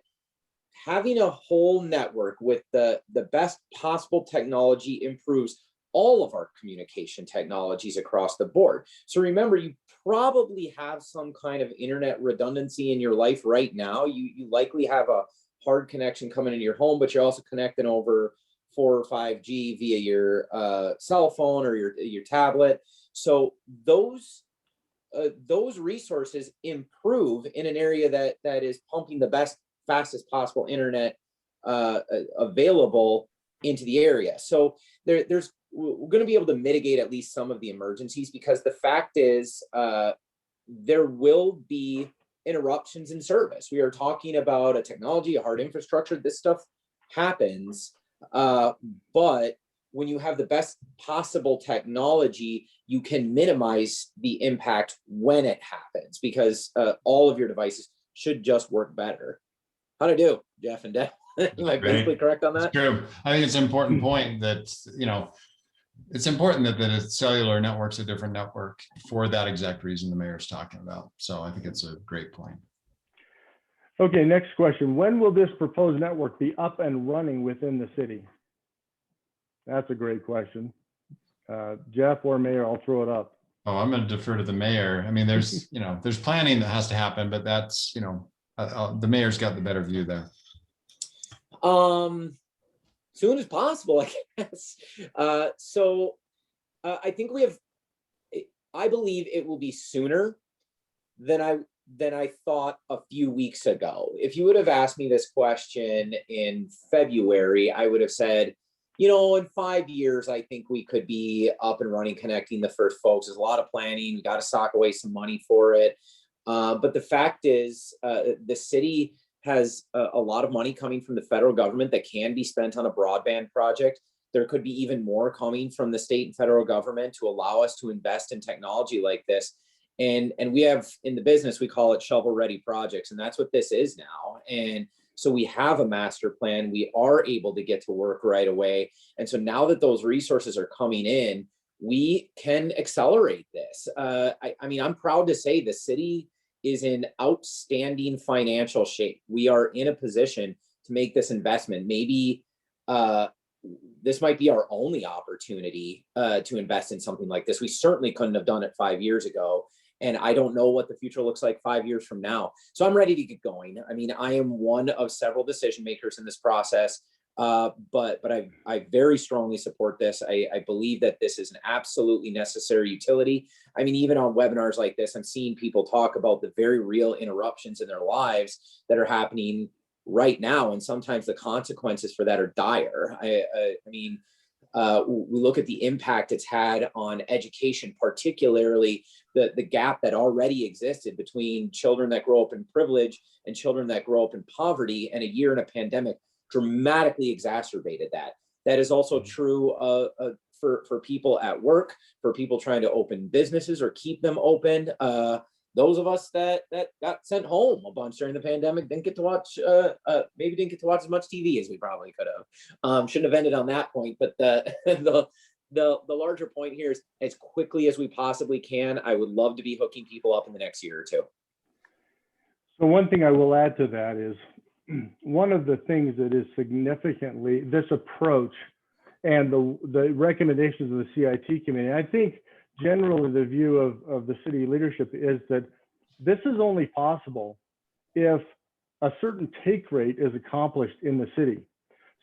having a whole network with the best possible technology improves all of our communication technologies across the board. So remember, you probably have some kind of internet redundancy in your life right now. You likely have a hard connection coming into your home, but you're also connecting over 4 or 5G via your cell phone or your tablet. So those resources improve in an area that is pumping the best, fastest possible internet available into the area. So we're going to be able to mitigate at least some of the emergencies, because the fact is there will be interruptions in service. We are talking about a technology, a hard infrastructure. This stuff happens. But when you have the best possible technology, you can minimize the impact when it happens, because all of your devices should just work better. How'd I do, Jeff and Deb? Am I basically correct on that? It's true. I think it's an important point that, it's important that the cellular network's a different network for that exact reason the mayor's talking about. So I think it's a great point. Okay, next question. When will this proposed network be up and running within the city? That's a great question. Jeff or Mayor, I'll throw it up. Oh, I'm going to defer to the mayor. I mean, there's, there's planning that has to happen, but that's, the mayor's got the better view there. Soon as possible, I guess. I think I believe it will be sooner than I thought a few weeks ago. If you would have asked me this question in February, I would have said, in 5 years, I think we could be up and running, connecting the first folks. There's a lot of planning. We got to sock away some money for it. But the fact is, the city has a lot of money coming from the federal government that can be spent on a broadband project. There could be even more coming from the state and federal government to allow us to invest in technology like this. And we have, in the business, we call it shovel-ready projects, and that's what this is now. And so we have a master plan. We are able to get to work right away. And so now that those resources are coming in, we can accelerate this. I'm proud to say the city is in outstanding financial shape. We are in a position to make this investment. Maybe this might be our only opportunity to invest in something like this. We certainly couldn't have done it 5 years ago. And I don't know what the future looks like 5 years from now. So I'm ready to get going. I mean, I am one of several decision makers in this process, but I very strongly support this. I believe that this is an absolutely necessary utility. I mean, even on webinars like this, I'm seeing people talk about the very real interruptions in their lives that are happening right now. And sometimes the consequences for that are dire. We look at the impact it's had on education, particularly the gap that already existed between children that grow up in privilege and children that grow up in poverty, and a year in a pandemic dramatically exacerbated that. That is also true for people at work, for people trying to open businesses or keep them open. Those of us that got sent home a bunch during the pandemic didn't get to watch, maybe didn't get to watch as much TV as we probably could have. Shouldn't have ended on that point, but the larger point here is, as quickly as we possibly can, I would love to be hooking people up in the next year or two. So one thing I will add to that is, one of the things that is significantly, this approach and the recommendations of the CIT committee, I think generally the view of the city leadership is that this is only possible if a certain take rate is accomplished in the city.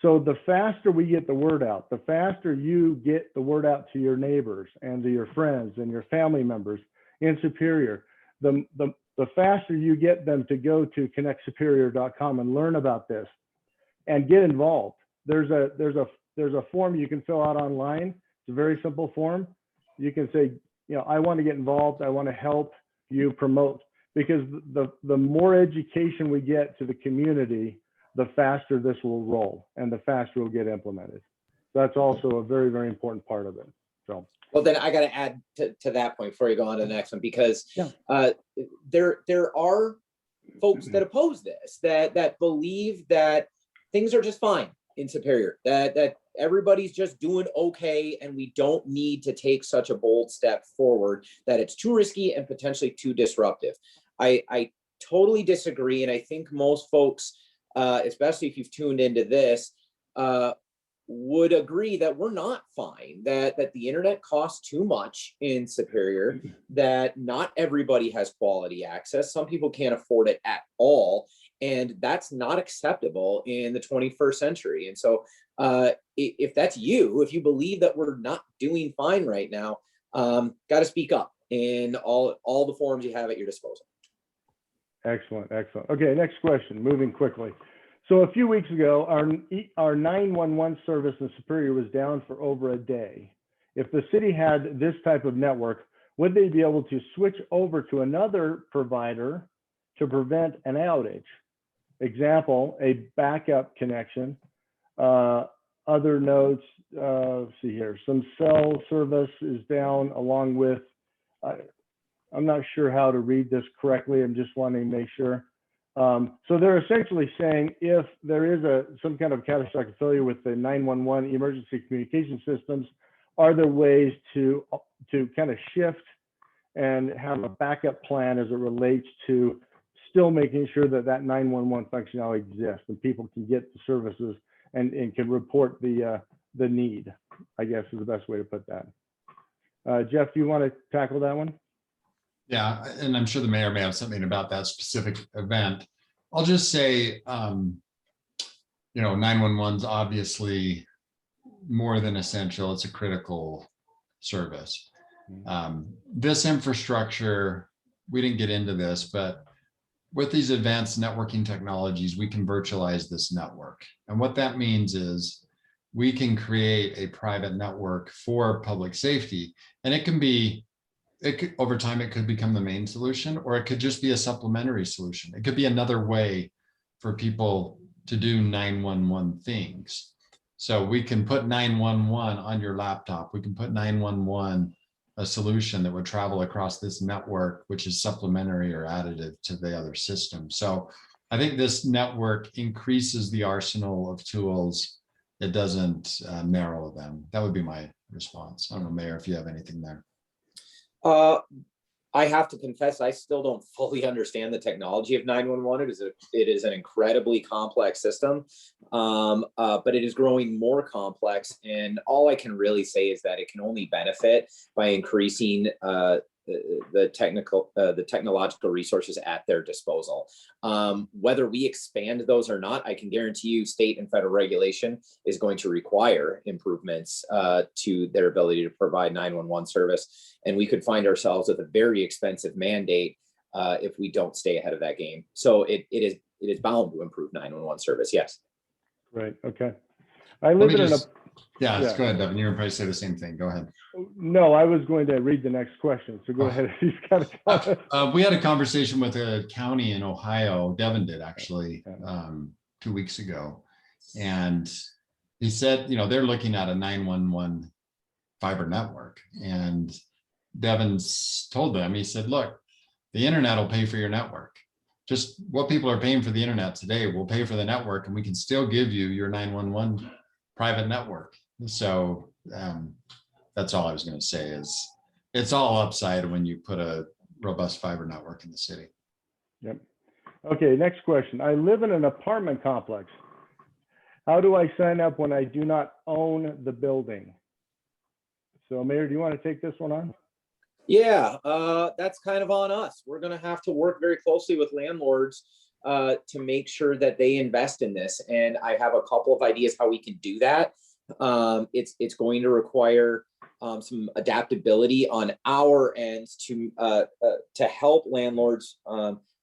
So the faster we get the word out, the faster you get the word out to your neighbors and to your friends and your family members in Superior, the faster you get them to go to connectsuperior.com and learn about this and get involved. There's a form you can fill out online. It's a very simple form. You can say, you know, I want to get involved. I want to help you promote, because the more education we get to the community, the faster this will roll and the faster it will get implemented. That's also a very, very important part of it. So. Well, then I got to add to that point before you go on to the next one, because there are folks that oppose this, that believe that things are just fine in Superior, that everybody's just doing okay, and we don't need to take such a bold step forward, that it's too risky and potentially too disruptive. I totally disagree, and I think most folks, especially if you've tuned into this, would agree that we're not fine, that the internet costs too much in Superior, that not everybody has quality access. Some people can't afford it at all, and that's not acceptable in the 21st century. And so if that's you, if you believe that we're not doing fine right now, got to speak up in all the forums you have at your disposal. Excellent, excellent. Okay, next question, moving quickly. So a few weeks ago, our 911 service in Superior was down for over a day. If the city had this type of network, would they be able to switch over to another provider to prevent an outage? Example, a backup connection. Other notes, see here, some cell service is down along with, I'm not sure how to read this correctly. I'm just wanting to make sure. So they're essentially saying if there is some kind of catastrophic failure with the 911 emergency communication systems, are there ways to kind of shift and have a backup plan as it relates to still making sure that 911 functionality exists and people can get the services and can report the need, I guess is the best way to put that. Jeff, do you want to tackle that one? Yeah, and I'm sure the mayor may have something about that specific event. I'll just say, 911's obviously more than essential. It's a critical service. This infrastructure, we didn't get into this, but with these advanced networking technologies, we can virtualize this network. And what that means is we can create a private network for public safety, and it can be, over time, it could become the main solution, or it could just be a supplementary solution. It could be another way for people to do 911 things. So we can put 911 on your laptop. We can put 911, a solution that would travel across this network, which is supplementary or additive to the other system. So I think this network increases the arsenal of tools. It doesn't narrow them. That would be my response. I don't know, Mayor, if you have anything there. I have to confess, I still don't fully understand the technology of 911. It is an incredibly complex system, but it is growing more complex. And all I can really say is that it can only benefit by increasing the technological resources at their disposal. Whether we expand those or not, I can guarantee you state and federal regulation is going to require improvements to their ability to provide 911 service. And we could find ourselves with a very expensive mandate if we don't stay ahead of that game. So it is bound to improve 911 service, yes. Right, okay. I live in a... Yeah, go ahead, Devin. You're going to probably say the same thing. Go ahead. No, I was going to read the next question. So go ahead. You've got to we had a conversation with a county in Ohio. Devin did actually 2 weeks ago. And he said, they're looking at a 911 fiber network. And Devin told them, he said, look, the internet will pay for your network. Just what people are paying for the internet today will pay for the network, and we can still give you your 911 private network. So that's all I was going to say is it's all upside when you put a robust fiber network in the city. Yep. Okay, next question. I live in an apartment complex. How do I sign up when I do not own the building? So Mayor, do you want to take this one on? Yeah, that's kind of on us. We're gonna have to work very closely with landlords to make sure that they invest in this. And I have a couple of ideas how we can do that. It's going to require some adaptability on our ends to help landlords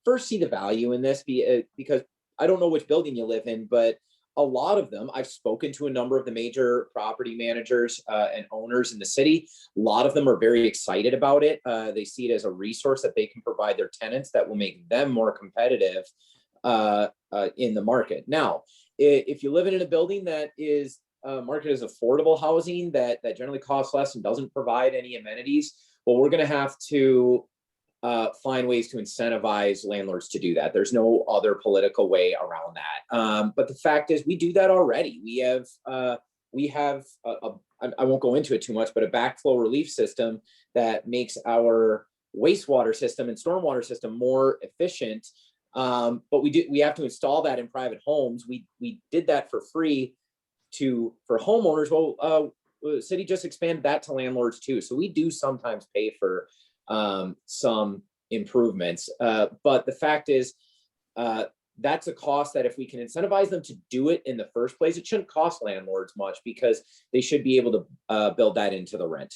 first see the value in this, because I don't know which building you live in, but a lot of them, I've spoken to a number of the major property managers and owners in the city. A lot of them are very excited about it. They see it as a resource that they can provide their tenants that will make them more competitive in the market. Now, if you live in a building that is marketed as affordable housing that generally costs less and doesn't provide any amenities, well, we're going to have to find ways to incentivize landlords to do that. There's no other political way around that. But the fact is, we do that already. We have I won't go into it too much, but a backflow relief system that makes our wastewater system and stormwater system more efficient. But we have to install that in private homes. We did that for free for homeowners. Well, the city just expanded that to landlords too. So we do sometimes pay for some improvements. But the fact is, that's a cost that if we can incentivize them to do it in the first place, it shouldn't cost landlords much because they should be able to build that into the rent.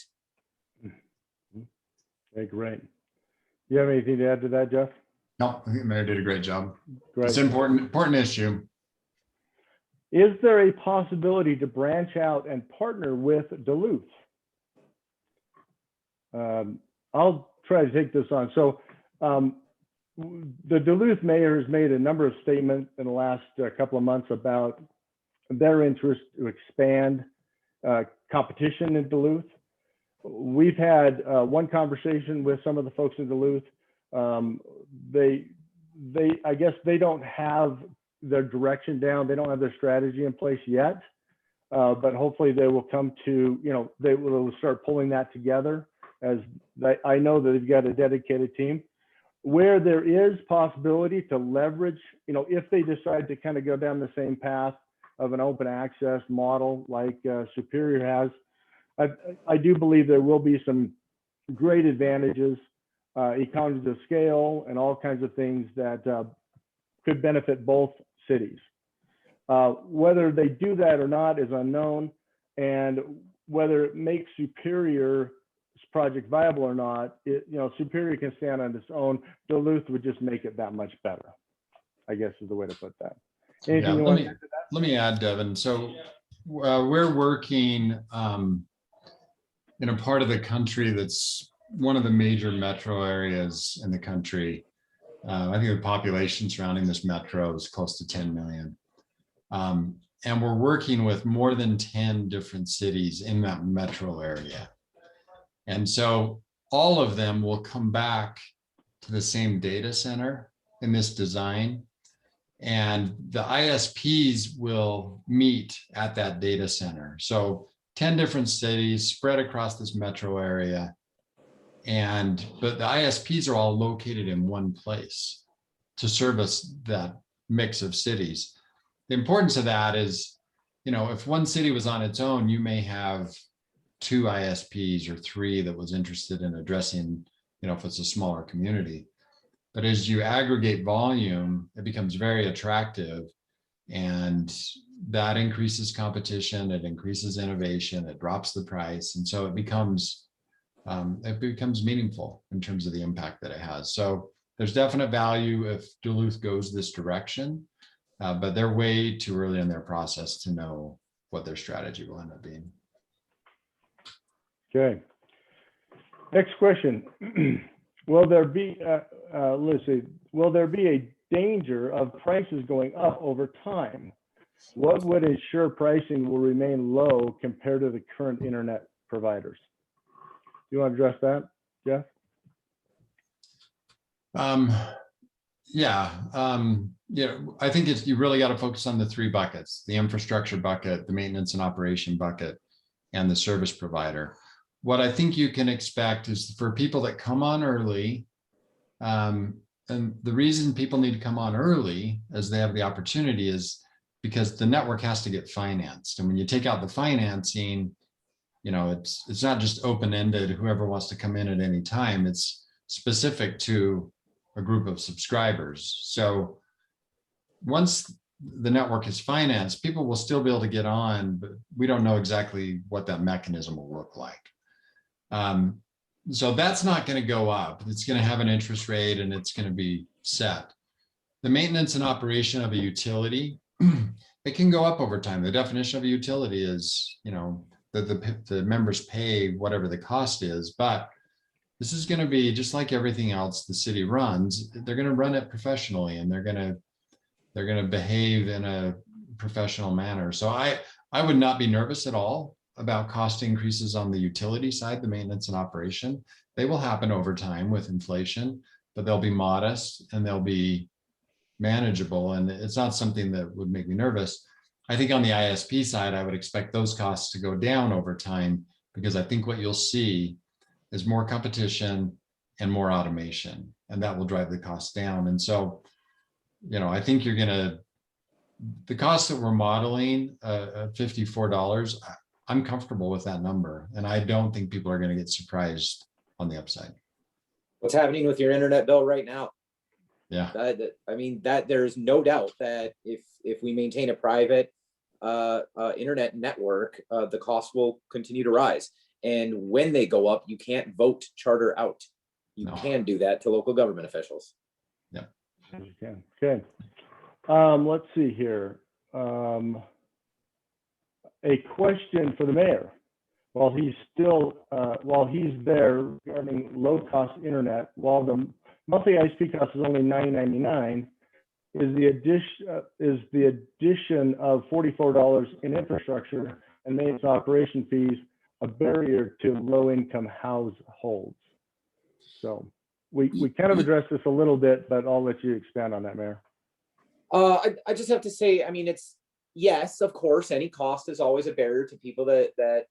Okay, great. You have anything to add to that, Jeff? No, I think the mayor did a great job. Great. It's an important issue. Is there a possibility to branch out and partner with Duluth? I'll try to take this on. So the Duluth mayor has made a number of statements in the last couple of months about their interest to expand competition in Duluth. We've had one conversation with some of the folks in Duluth. I guess they don't have their direction down. They don't have their strategy in place yet, but hopefully they will come to, they will start pulling that together, as I know that they've got a dedicated team. Where there is possibility to leverage, if they decide to kind of go down the same path of an open access model like Superior has, I do believe there will be some great advantages, economies of scale, and all kinds of things that could benefit both cities. Whether they do that or not is unknown, and whether it makes Superior's project viable or not, Superior can stand on its own. Duluth would just make it that much better, I guess is the way to put that. Anything you want to add to that? Let me add, Devin. So we're working in a part of the country that's one of the major metro areas in the country. I think the population surrounding this metro is close to 10 million. And we're working with more than 10 different cities in that metro area. And so all of them will come back to the same data center in this design. And the ISPs will meet at that data center. So 10 different cities spread across this metro area. But the ISPs are all located in one place to service that mix of cities. The importance of that is, if one city was on its own, you may have 2 ISPs or 3 that was interested in addressing, if it's a smaller community. But as you aggregate volume, it becomes very attractive, and that increases competition, it increases innovation, it drops the price. And so it becomes meaningful in terms of the impact that it has. So there's definite value if Duluth goes this direction, but they're way too early in their process to know what their strategy will end up being. Okay. Next question. Will there be, will there be a danger of prices going up over time? What would ensure pricing will remain low compared to the current internet providers? You want to address that, Jeff? I think you really got to focus on the 3 buckets: the infrastructure bucket, the maintenance and operation bucket, and the service provider. What I think you can expect is for people that come on early, and the reason people need to come on early as they have the opportunity is because the network has to get financed. And when you take out the financing, You know, it's not just open-ended, whoever wants to come in at any time. It's specific to a group of subscribers. So once the network is financed, people will still be able to get on, but we don't know exactly what that mechanism will look like. So that's not going to go up. It's going to have an interest rate and it's going to be set. The maintenance and operation of a utility, it can go up over time. The definition of a utility is, you know, the members pay whatever the cost is, but this is going to be just like everything else the city runs. They're going to run it professionally, and they're going to behave in a professional manner. So I would not be nervous at all about cost increases on the utility side, the maintenance and operation. They will happen over time with inflation, but they'll be modest and they'll be manageable. And it's not something that would make me nervous. I think on the ISP side, I would expect those costs to go down over time, because I think what you'll see is more competition and more automation, and that will drive the costs down. And so, you know, I think the cost that we're modeling, $54, I'm comfortable with that number. And I don't think people are going to get surprised on the upside. What's happening with your internet bill right now? Yeah. I mean, that there's no doubt that if we maintain a private internet network, the cost will continue to rise. And when they go up, you can't vote charter out. You can do that to local government officials. Yeah. Okay. Let's see here. A question for the mayor. While he's there regarding low cost internet, while the monthly ISP cost is only $9.99, is the addition of $44 in infrastructure and maintenance operation fees a barrier to low income households? So we kind of addressed this a little bit, but I'll let you expand on that, Mayor. I just have to say, I mean, it's, yes, of course, any cost is always a barrier to people that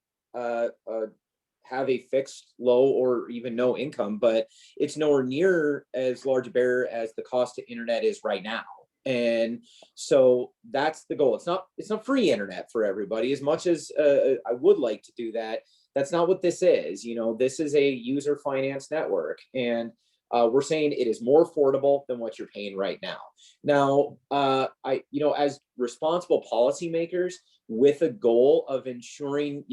have a fixed low or even no income, but it's nowhere near as large a barrier as the cost to internet is right now. And so that's the goal. It's not free internet for everybody, as much as I would like to do that. That's not what this is. You know, this is a user finance network, and we're saying it is more affordable than what you're paying right now. Now, as responsible policymakers with a goal of ensuring,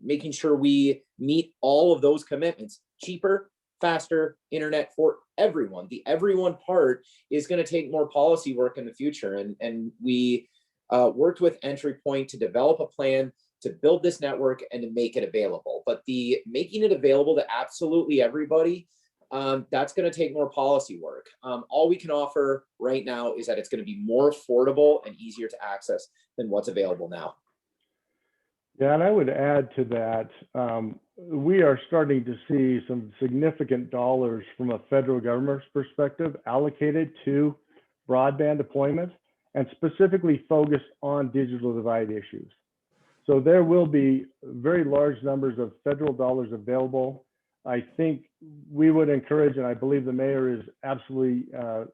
making sure we meet all of those commitments, cheaper, faster internet for everyone. The everyone part is going to take more policy work in the future. And we worked with Entry Point to develop a plan to build this network and to make it available. But the making it available to absolutely everybody, that's going to take more policy work. All we can offer right now is that it's going to be more affordable and easier to access than what's available now. Yeah, and I would add to that, we are starting to see some significant dollars from a federal government's perspective allocated to broadband deployment, and specifically focused on digital divide issues. So there will be very large numbers of federal dollars available. I think we would encourage, and I believe the mayor is absolutely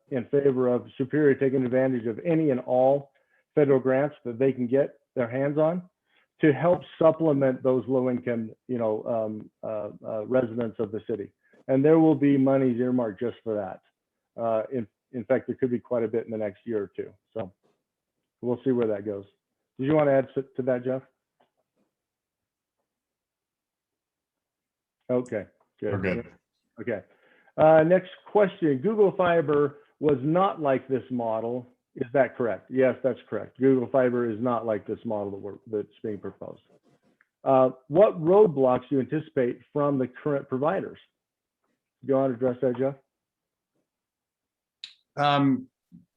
in favor of Superior taking advantage of any and all federal grants that they can get their hands on to help supplement those low-income, residents of the city. And there will be monies earmarked just for that. In fact, there could be quite a bit in the next year or two. So we'll see where that goes. Did you want to add to that, Jeff? Okay, good. We're good. Okay. Next question. Google Fiber was not like this model. Is that correct? Yes, that's correct. Google Fiber is not like this model that's being proposed. What roadblocks do you anticipate from the current providers? Do you want to address that, Jeff?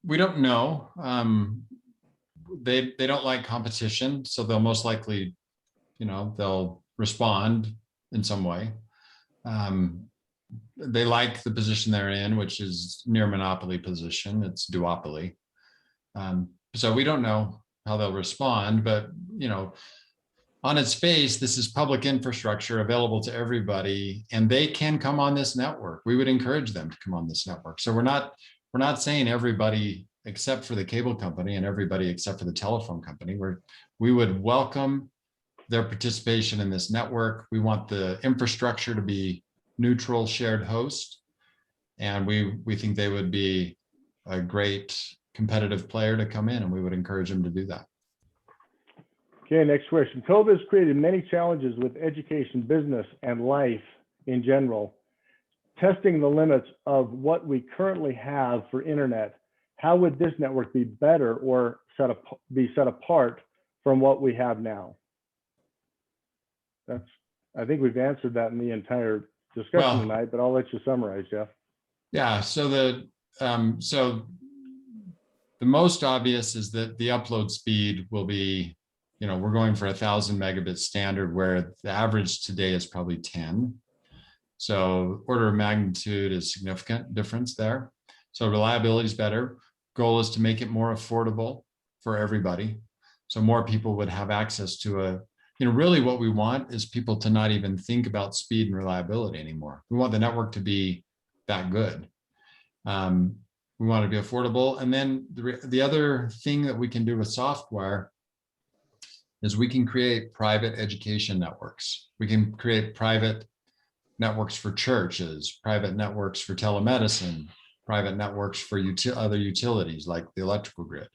We don't know. They don't like competition, so they'll most likely, they'll respond in some way. They like the position they're in, which is near monopoly position. It's duopoly. So we don't know how they'll respond, but on its face, this is public infrastructure available to everybody, and they can come on this network. We would encourage them to come on this network. So we're not saying everybody except for the cable company and everybody except for the telephone company. We would welcome their participation in this network. We want the infrastructure to be neutral shared host. And we think they would be a great competitive player to come in, and we would encourage them to do that. Okay, next question. COVID has created many challenges with education, business, and life in general. Testing the limits of what we currently have for internet, how would this network be better or be set apart from what we have now? I think we've answered that in the entire discussion tonight, but I'll let you summarize, Jeff. Yeah, so the most obvious is that the upload speed will be, we're going for 1,000 megabit standard, where the average today is probably 10. So order of magnitude is significant difference there. So reliability is better. Goal is to make it more affordable for everybody. So more people would have access to really what we want is people to not even think about speed and reliability anymore. We want the network to be that good. We want to be affordable. And then the other thing that we can do with software is we can create private education networks. We can create private networks for churches, private networks for telemedicine, private networks for other utilities like the electrical grid.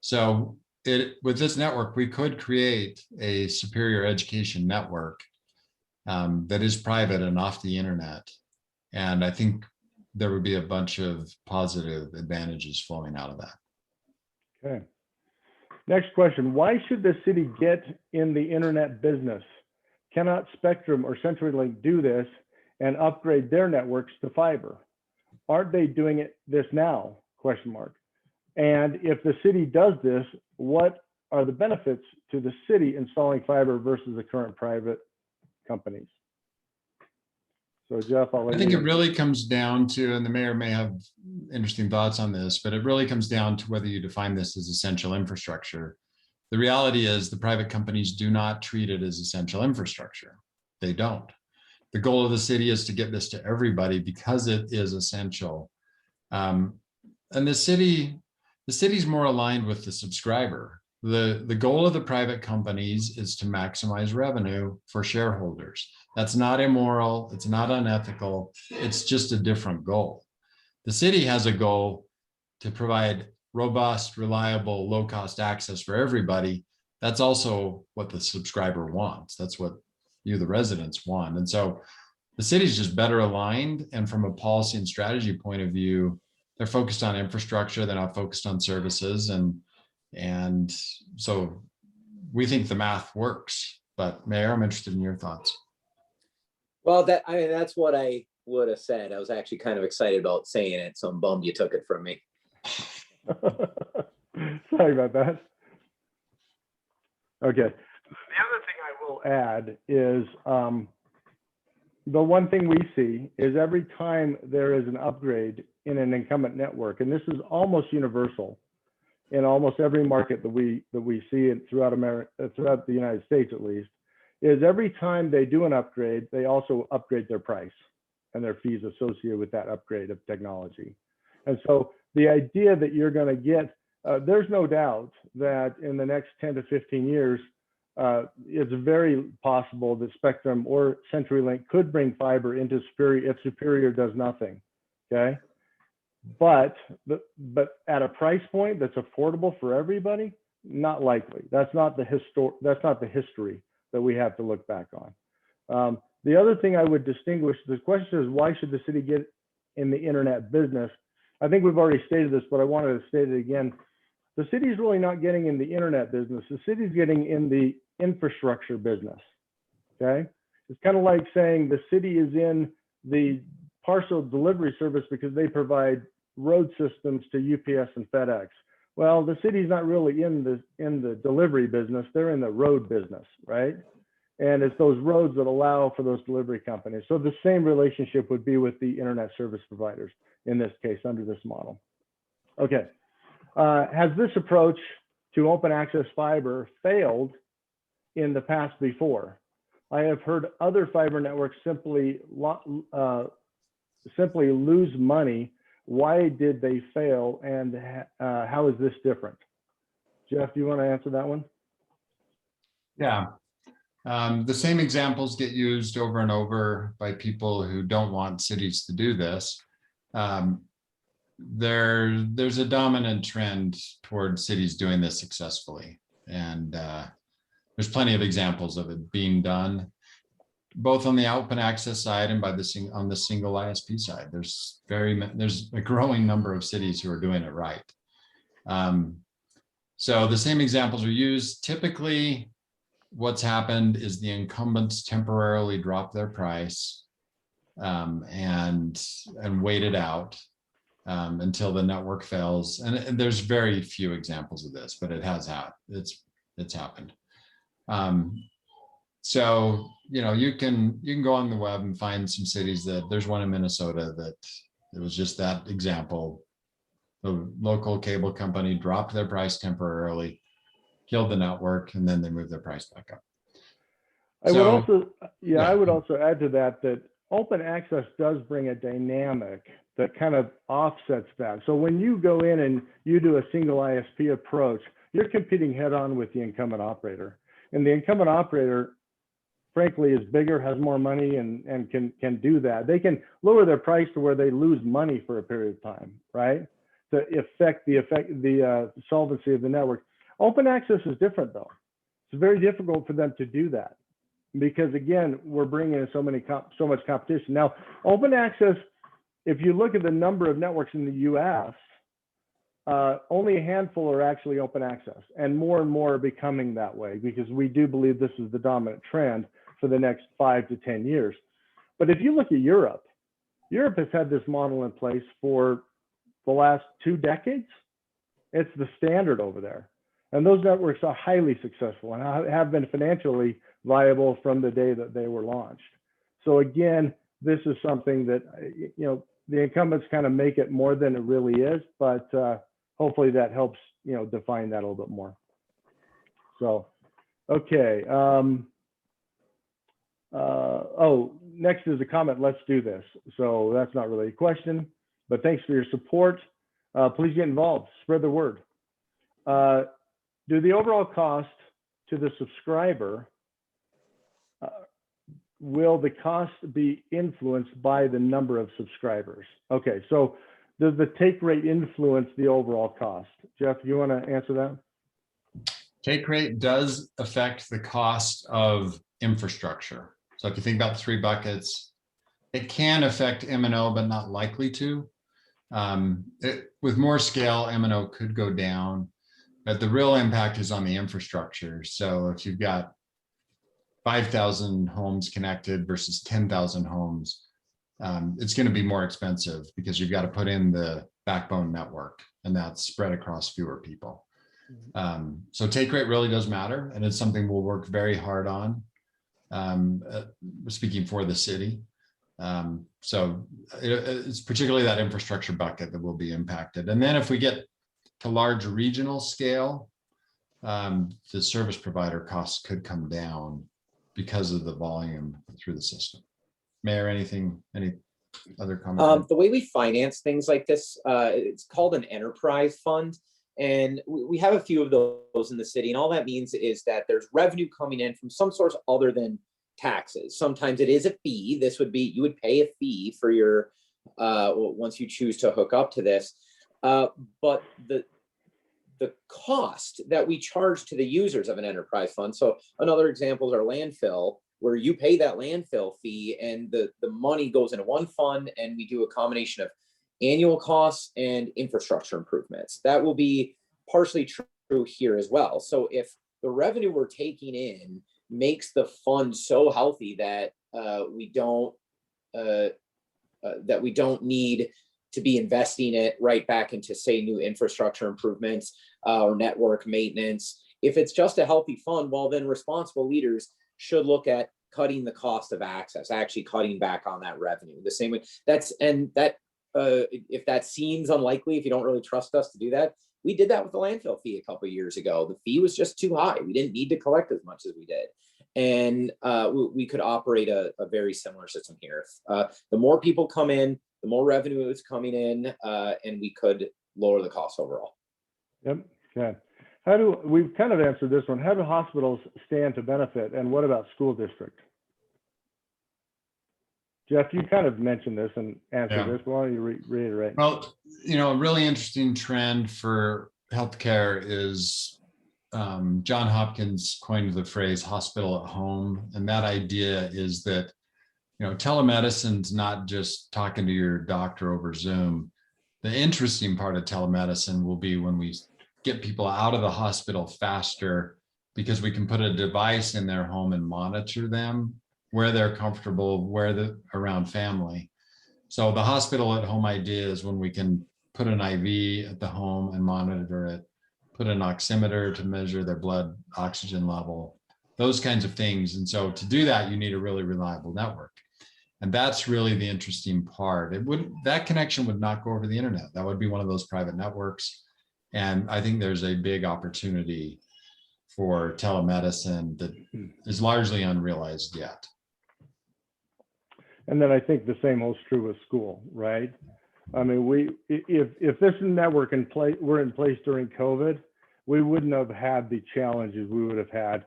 So with this network, we could create a superior education network that is private and off the internet. And I think there would be a bunch of positive advantages flowing out of that. Okay. Next question. Why should the city get in the internet business? Cannot Spectrum or CenturyLink do this and upgrade their networks to fiber? Aren't they doing this now? ? And if the city does this, what are the benefits to the city installing fiber versus the current private companies? So Jeff, I think it really comes down to, and the mayor may have interesting thoughts on this, but it really comes down to whether you define this as essential infrastructure. The reality is the private companies do not treat it as essential infrastructure. They don't. The goal of the city is to get this to everybody because it is essential. And the city's more aligned with the subscriber. The goal of the private companies is to maximize revenue for shareholders. That's not immoral, it's not unethical, it's just a different goal. The city has a goal to provide robust, reliable, low-cost access for everybody. That's also what the subscriber wants. That's what you, the residents, want. And so the city's just better aligned, and from a policy and strategy point of view, they're focused on infrastructure, they're not focused on services. And so we think the math works. But Mayor, I'm interested in your thoughts. Well, that's what I would have said. I was actually kind of excited about saying it, so I'm bummed you took it from me. Sorry about that. Okay. The other thing I will add is the one thing we see is every time there is an upgrade in an incumbent network, and this is almost universal in almost every market that we see it throughout America, throughout the United States at least, is every time they do an upgrade, they also upgrade their price and their fees associated with that upgrade of technology. And so the idea that you're going to get, there's no doubt that in the next 10 to 15 years, it's very possible that Spectrum or CenturyLink could bring fiber into Superior if Superior does nothing. Okay. But at a price point that's affordable for everybody, not likely. That's not the history that we have to look back on. The other thing I would distinguish, the question is, why should the city get in the internet business? I think we've already stated this, but I wanted to state it again. The city is really not getting in the internet business. The city's getting in the infrastructure business. Okay. It's kind of like saying the city is in the parcel delivery service because they provide road systems to UPS and FedEx. Well, the city's not really in the delivery business. They're in the road business, right? And it's those roads that allow for those delivery companies. So the same relationship would be with the internet service providers in this case under this model. Okay. Has this approach to open access fiber failed in the past before? I have heard other fiber networks simply lose money. Why did they fail, and how is this different? Jeff, do you want to answer that one? Yeah. The same examples get used over and over by people who don't want cities to do this. There's a dominant trend toward cities doing this successfully. And there's plenty of examples of it being done, both on the open access side and on the single ISP side. There's a growing number of cities who are doing it right. So the same examples are used. Typically, what's happened is the incumbents temporarily drop their price and wait it out until the network fails. And there's very few examples of this, but it has happened. It's happened. So, you can go on the web and find some cities there's one in Minnesota that it was just that example. The local cable company dropped their price temporarily, killed the network, and then they moved their price back up. I would also add to that open access does bring a dynamic that kind of offsets that. So when you go in and you do a single ISP approach, you're competing head on with the incumbent operator. And the incumbent operator, frankly, is bigger, has more money, and can do that. They can lower their price to where they lose money for a period of time, right? To affect the solvency of the network. Open access is different though. It's very difficult for them to do that because again, we're bringing in so much competition. Now, open access, if you look at the number of networks in the US, only a handful are actually open access, and more are becoming that way because we do believe this is the dominant trend for the next 5 to 10 years. But if you look at Europe has had this model in place for the last 2 decades. It's the standard over there. And those networks are highly successful and have been financially viable from the day that they were launched. So again, this is something that, the incumbents kind of make it more than it really is, but hopefully that helps, define that a little bit more. So, okay. Next is a comment, let's do this. So that's not really a question, but thanks for your support. Please get involved, spread the word. Do the overall cost to the subscriber, will the cost be influenced by the number of subscribers? Okay, so does the take rate influence the overall cost? Jeff, you want to answer that? Take rate does affect the cost of infrastructure. So if you think about 3 buckets, it can affect MNO, but not likely to. With more scale, MNO could go down, but the real impact is on the infrastructure. So if you've got 5,000 homes connected versus 10,000 homes, it's going to be more expensive because you've got to put in the backbone network, and that's spread across fewer people. So take rate really does matter, and it's something we'll work very hard on, speaking for the city. So it's particularly that infrastructure bucket that will be impacted. And then if we get to large regional scale, the service provider costs could come down because of the volume through the system. Mayor, any other comments? The way we finance things like this, it's called an enterprise fund. And we have a few of those in the city. And all that means is that there's revenue coming in from some source other than taxes. Sometimes it is a fee. This would be, you would pay a fee for your, once you choose to hook up to this. But the cost that we charge to the users of an enterprise fund. So another example is our landfill, where you pay that landfill fee and the money goes into one fund, and we do a combination of annual costs and infrastructure improvements. That will be partially true here as well. So if the revenue we're taking in makes the fund so healthy that we don't need to be investing it right back into, say, new infrastructure improvements or network maintenance. If it's just a healthy fund, well, then responsible leaders should look at cutting the cost of access, actually cutting back on that revenue. The same way if that seems unlikely, if you don't really trust us to do that, we did that with the landfill fee a couple of years ago. The fee was just too high. We didn't need to collect as much as we did. And we could operate a very similar system here. The more people come in, the more revenue is coming in, and we could lower the cost overall. Yep. Okay. we've kind of answered this one. How do hospitals stand to benefit? And what about school district? Jeff, you kind of mentioned this and answered Yeah. this. Why don't you reiterate? Well, a really interesting trend for healthcare is John Hopkins coined the phrase hospital at home. And that idea is that, telemedicine's not just talking to your doctor over Zoom. The interesting part of telemedicine will be when we get people out of the hospital faster, because we can put a device in their home and monitor them where they're comfortable, around family. So the hospital at home idea is when we can put an IV at the home and monitor it, put an oximeter to measure their blood oxygen level, those kinds of things. And so to do that, you need a really reliable network. And that's really the interesting part. That connection would not go over the internet. That would be one of those private networks. And I think there's a big opportunity for telemedicine that is largely unrealized yet. And then I think the same holds true with school, right? I mean, if this network were in place during COVID, we wouldn't have had the challenges we would have had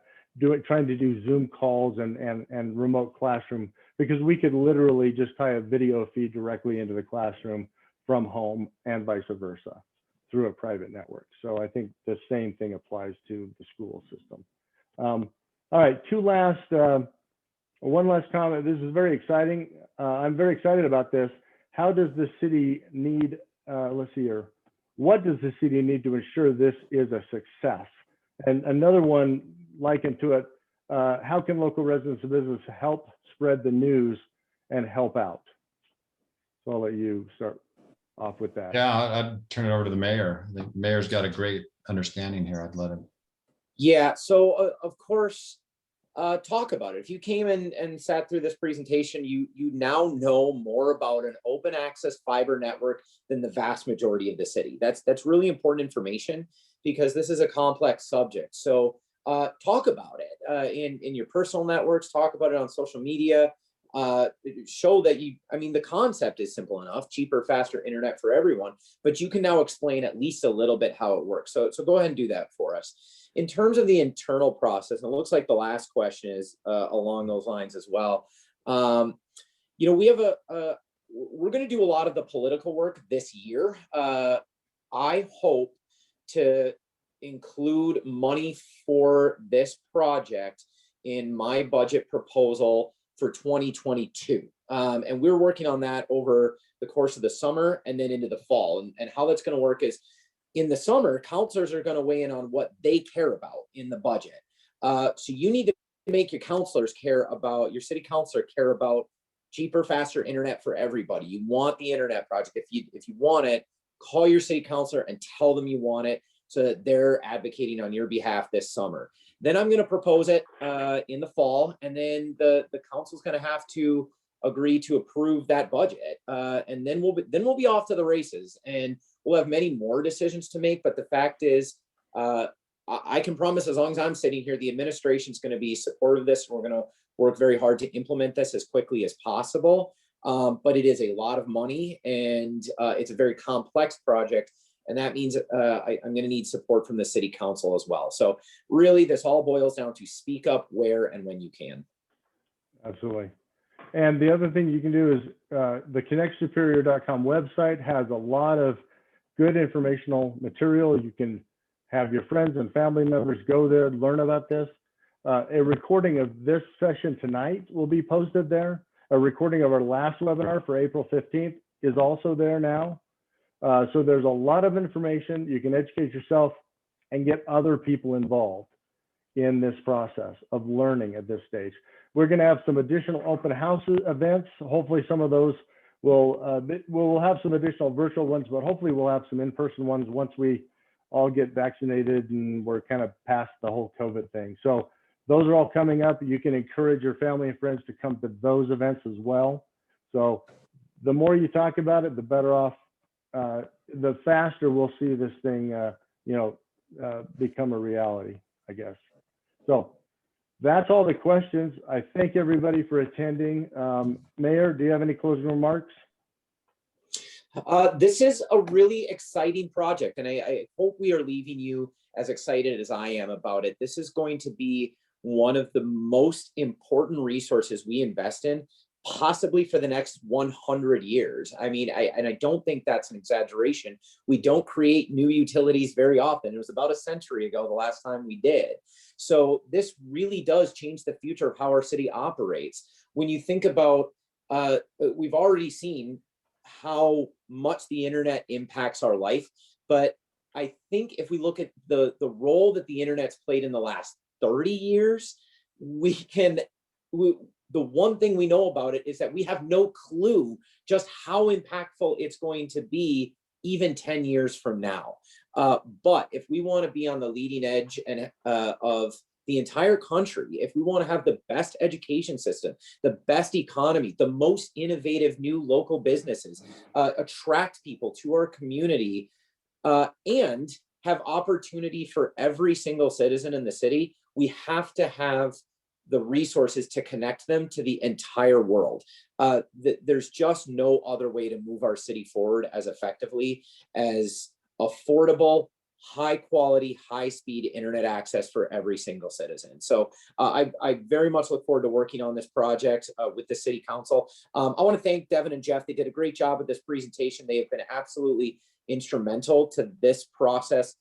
trying to do Zoom calls and remote classroom, because we could literally just tie a video feed directly into the classroom from home and vice versa through a private network. So I think the same thing applies to the school system. All right, one last comment. This is very exciting. I'm very excited about this. How does the city need, let's see here. What does the city need to ensure this is a success? And another one likened to it, how can local residents and business help spread the news and help out? So I'll let you start off with that. Yeah, I'd turn it over to the mayor. The mayor's got a great understanding here. I'd let him. Yeah, so of course, talk about it. If you came in and sat through this presentation, you now know more about an open access fiber network than the vast majority of the city. That's really important information, because this is a complex subject. So talk about it in your personal networks, talk about it on social media, show that the concept is simple enough: cheaper, faster internet for everyone, but you can now explain at least a little bit how it works. So go ahead and do that for us. In terms of the internal process, and it looks like the last question is along those lines as well. We have we're going to do a lot of the political work this year. I hope to include money for this project in my budget proposal for 2022. And we're working on that over the course of the summer and then into the fall. And how that's going to work is, in the summer, counselors are going to weigh in on what they care about in the budget. So you need to make your city councilor care about cheaper, faster internet for everybody. You want the internet project. If you want it, call your city councilor and tell them you want it, so that they're advocating on your behalf this summer. Then I'm going to propose it in the fall, and then the council's going to have to agree to approve that budget, and then we'll be off to the races, and we'll have many more decisions to make. But the fact is, I can promise, as long as I'm sitting here, the administration's going to be supportive of this. We're going to work very hard to implement this as quickly as possible. But it is a lot of money, and it's a very complex project. And that means I'm going to need support from the city council as well. So really, this all boils down to speak up where and when you can. Absolutely. And the other thing you can do is the connectsuperior.com website has a lot of good informational material. You can have your friends and family members go there, learn about this. A recording of this session tonight will be posted there. A recording of our last webinar for April 15th is also there now. So there's a lot of information. You can educate yourself and get other people involved in this process of learning at this stage. We're going to have some additional open house events. Hopefully some of those we'll have some additional virtual ones, but hopefully we'll have some in-person ones once we all get vaccinated and we're kind of past the whole COVID thing. So those are all coming up. You can encourage your family and friends to come to those events as well. So the more you talk about it, the better off, the faster we'll see this thing, become a reality, I guess. So that's all the questions. I thank everybody for attending. Mayor, do you have any closing remarks? This is a really exciting project, and I hope we are leaving you as excited as I am about it. This is going to be one of the most important resources we invest in, possibly for the next 100 years. I mean, I don't think that's an exaggeration. We don't create new utilities very often. It was about a century ago the last time we did. So this really does change the future of how our city operates. When you think about, we've already seen how much the internet impacts our life, but I think if we look at the role that the internet's played in the last 30 years, the one thing we know about it is that we have no clue just how impactful it's going to be even 10 years from now. But if we want to be on the leading edge and of the entire country, if we want to have the best education system, the best economy, the most innovative new local businesses, attract people to our community, and have opportunity for every single citizen in the city, we have to have the resources to connect them to the entire world. There's just no other way to move our city forward as effectively as affordable, high quality, high speed internet access for every single citizen. So I very much look forward to working on this project with the city council. I want to thank Devin and Jeff. They did a great job with this presentation. They have been absolutely instrumental to this process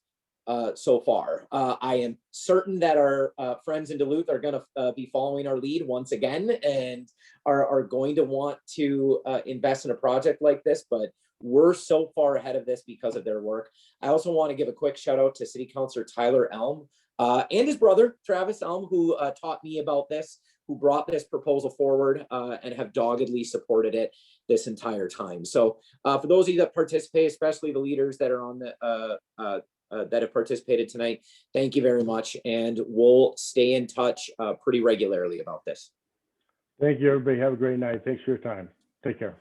so far. I am certain that our friends in Duluth are going to be following our lead once again and are going to want to invest in a project like this, but we're so far ahead of this because of their work. I also want to give a quick shout out to City Councilor Tyler Elm and his brother, Travis Elm, who taught me about this, who brought this proposal forward and have doggedly supported it this entire time. So for those of you that participate, especially the leaders that are on the that have participated tonight, thank you very much. And we'll stay in touch pretty regularly about this. Thank you, everybody. Have a great night. Thanks for your time. Take care.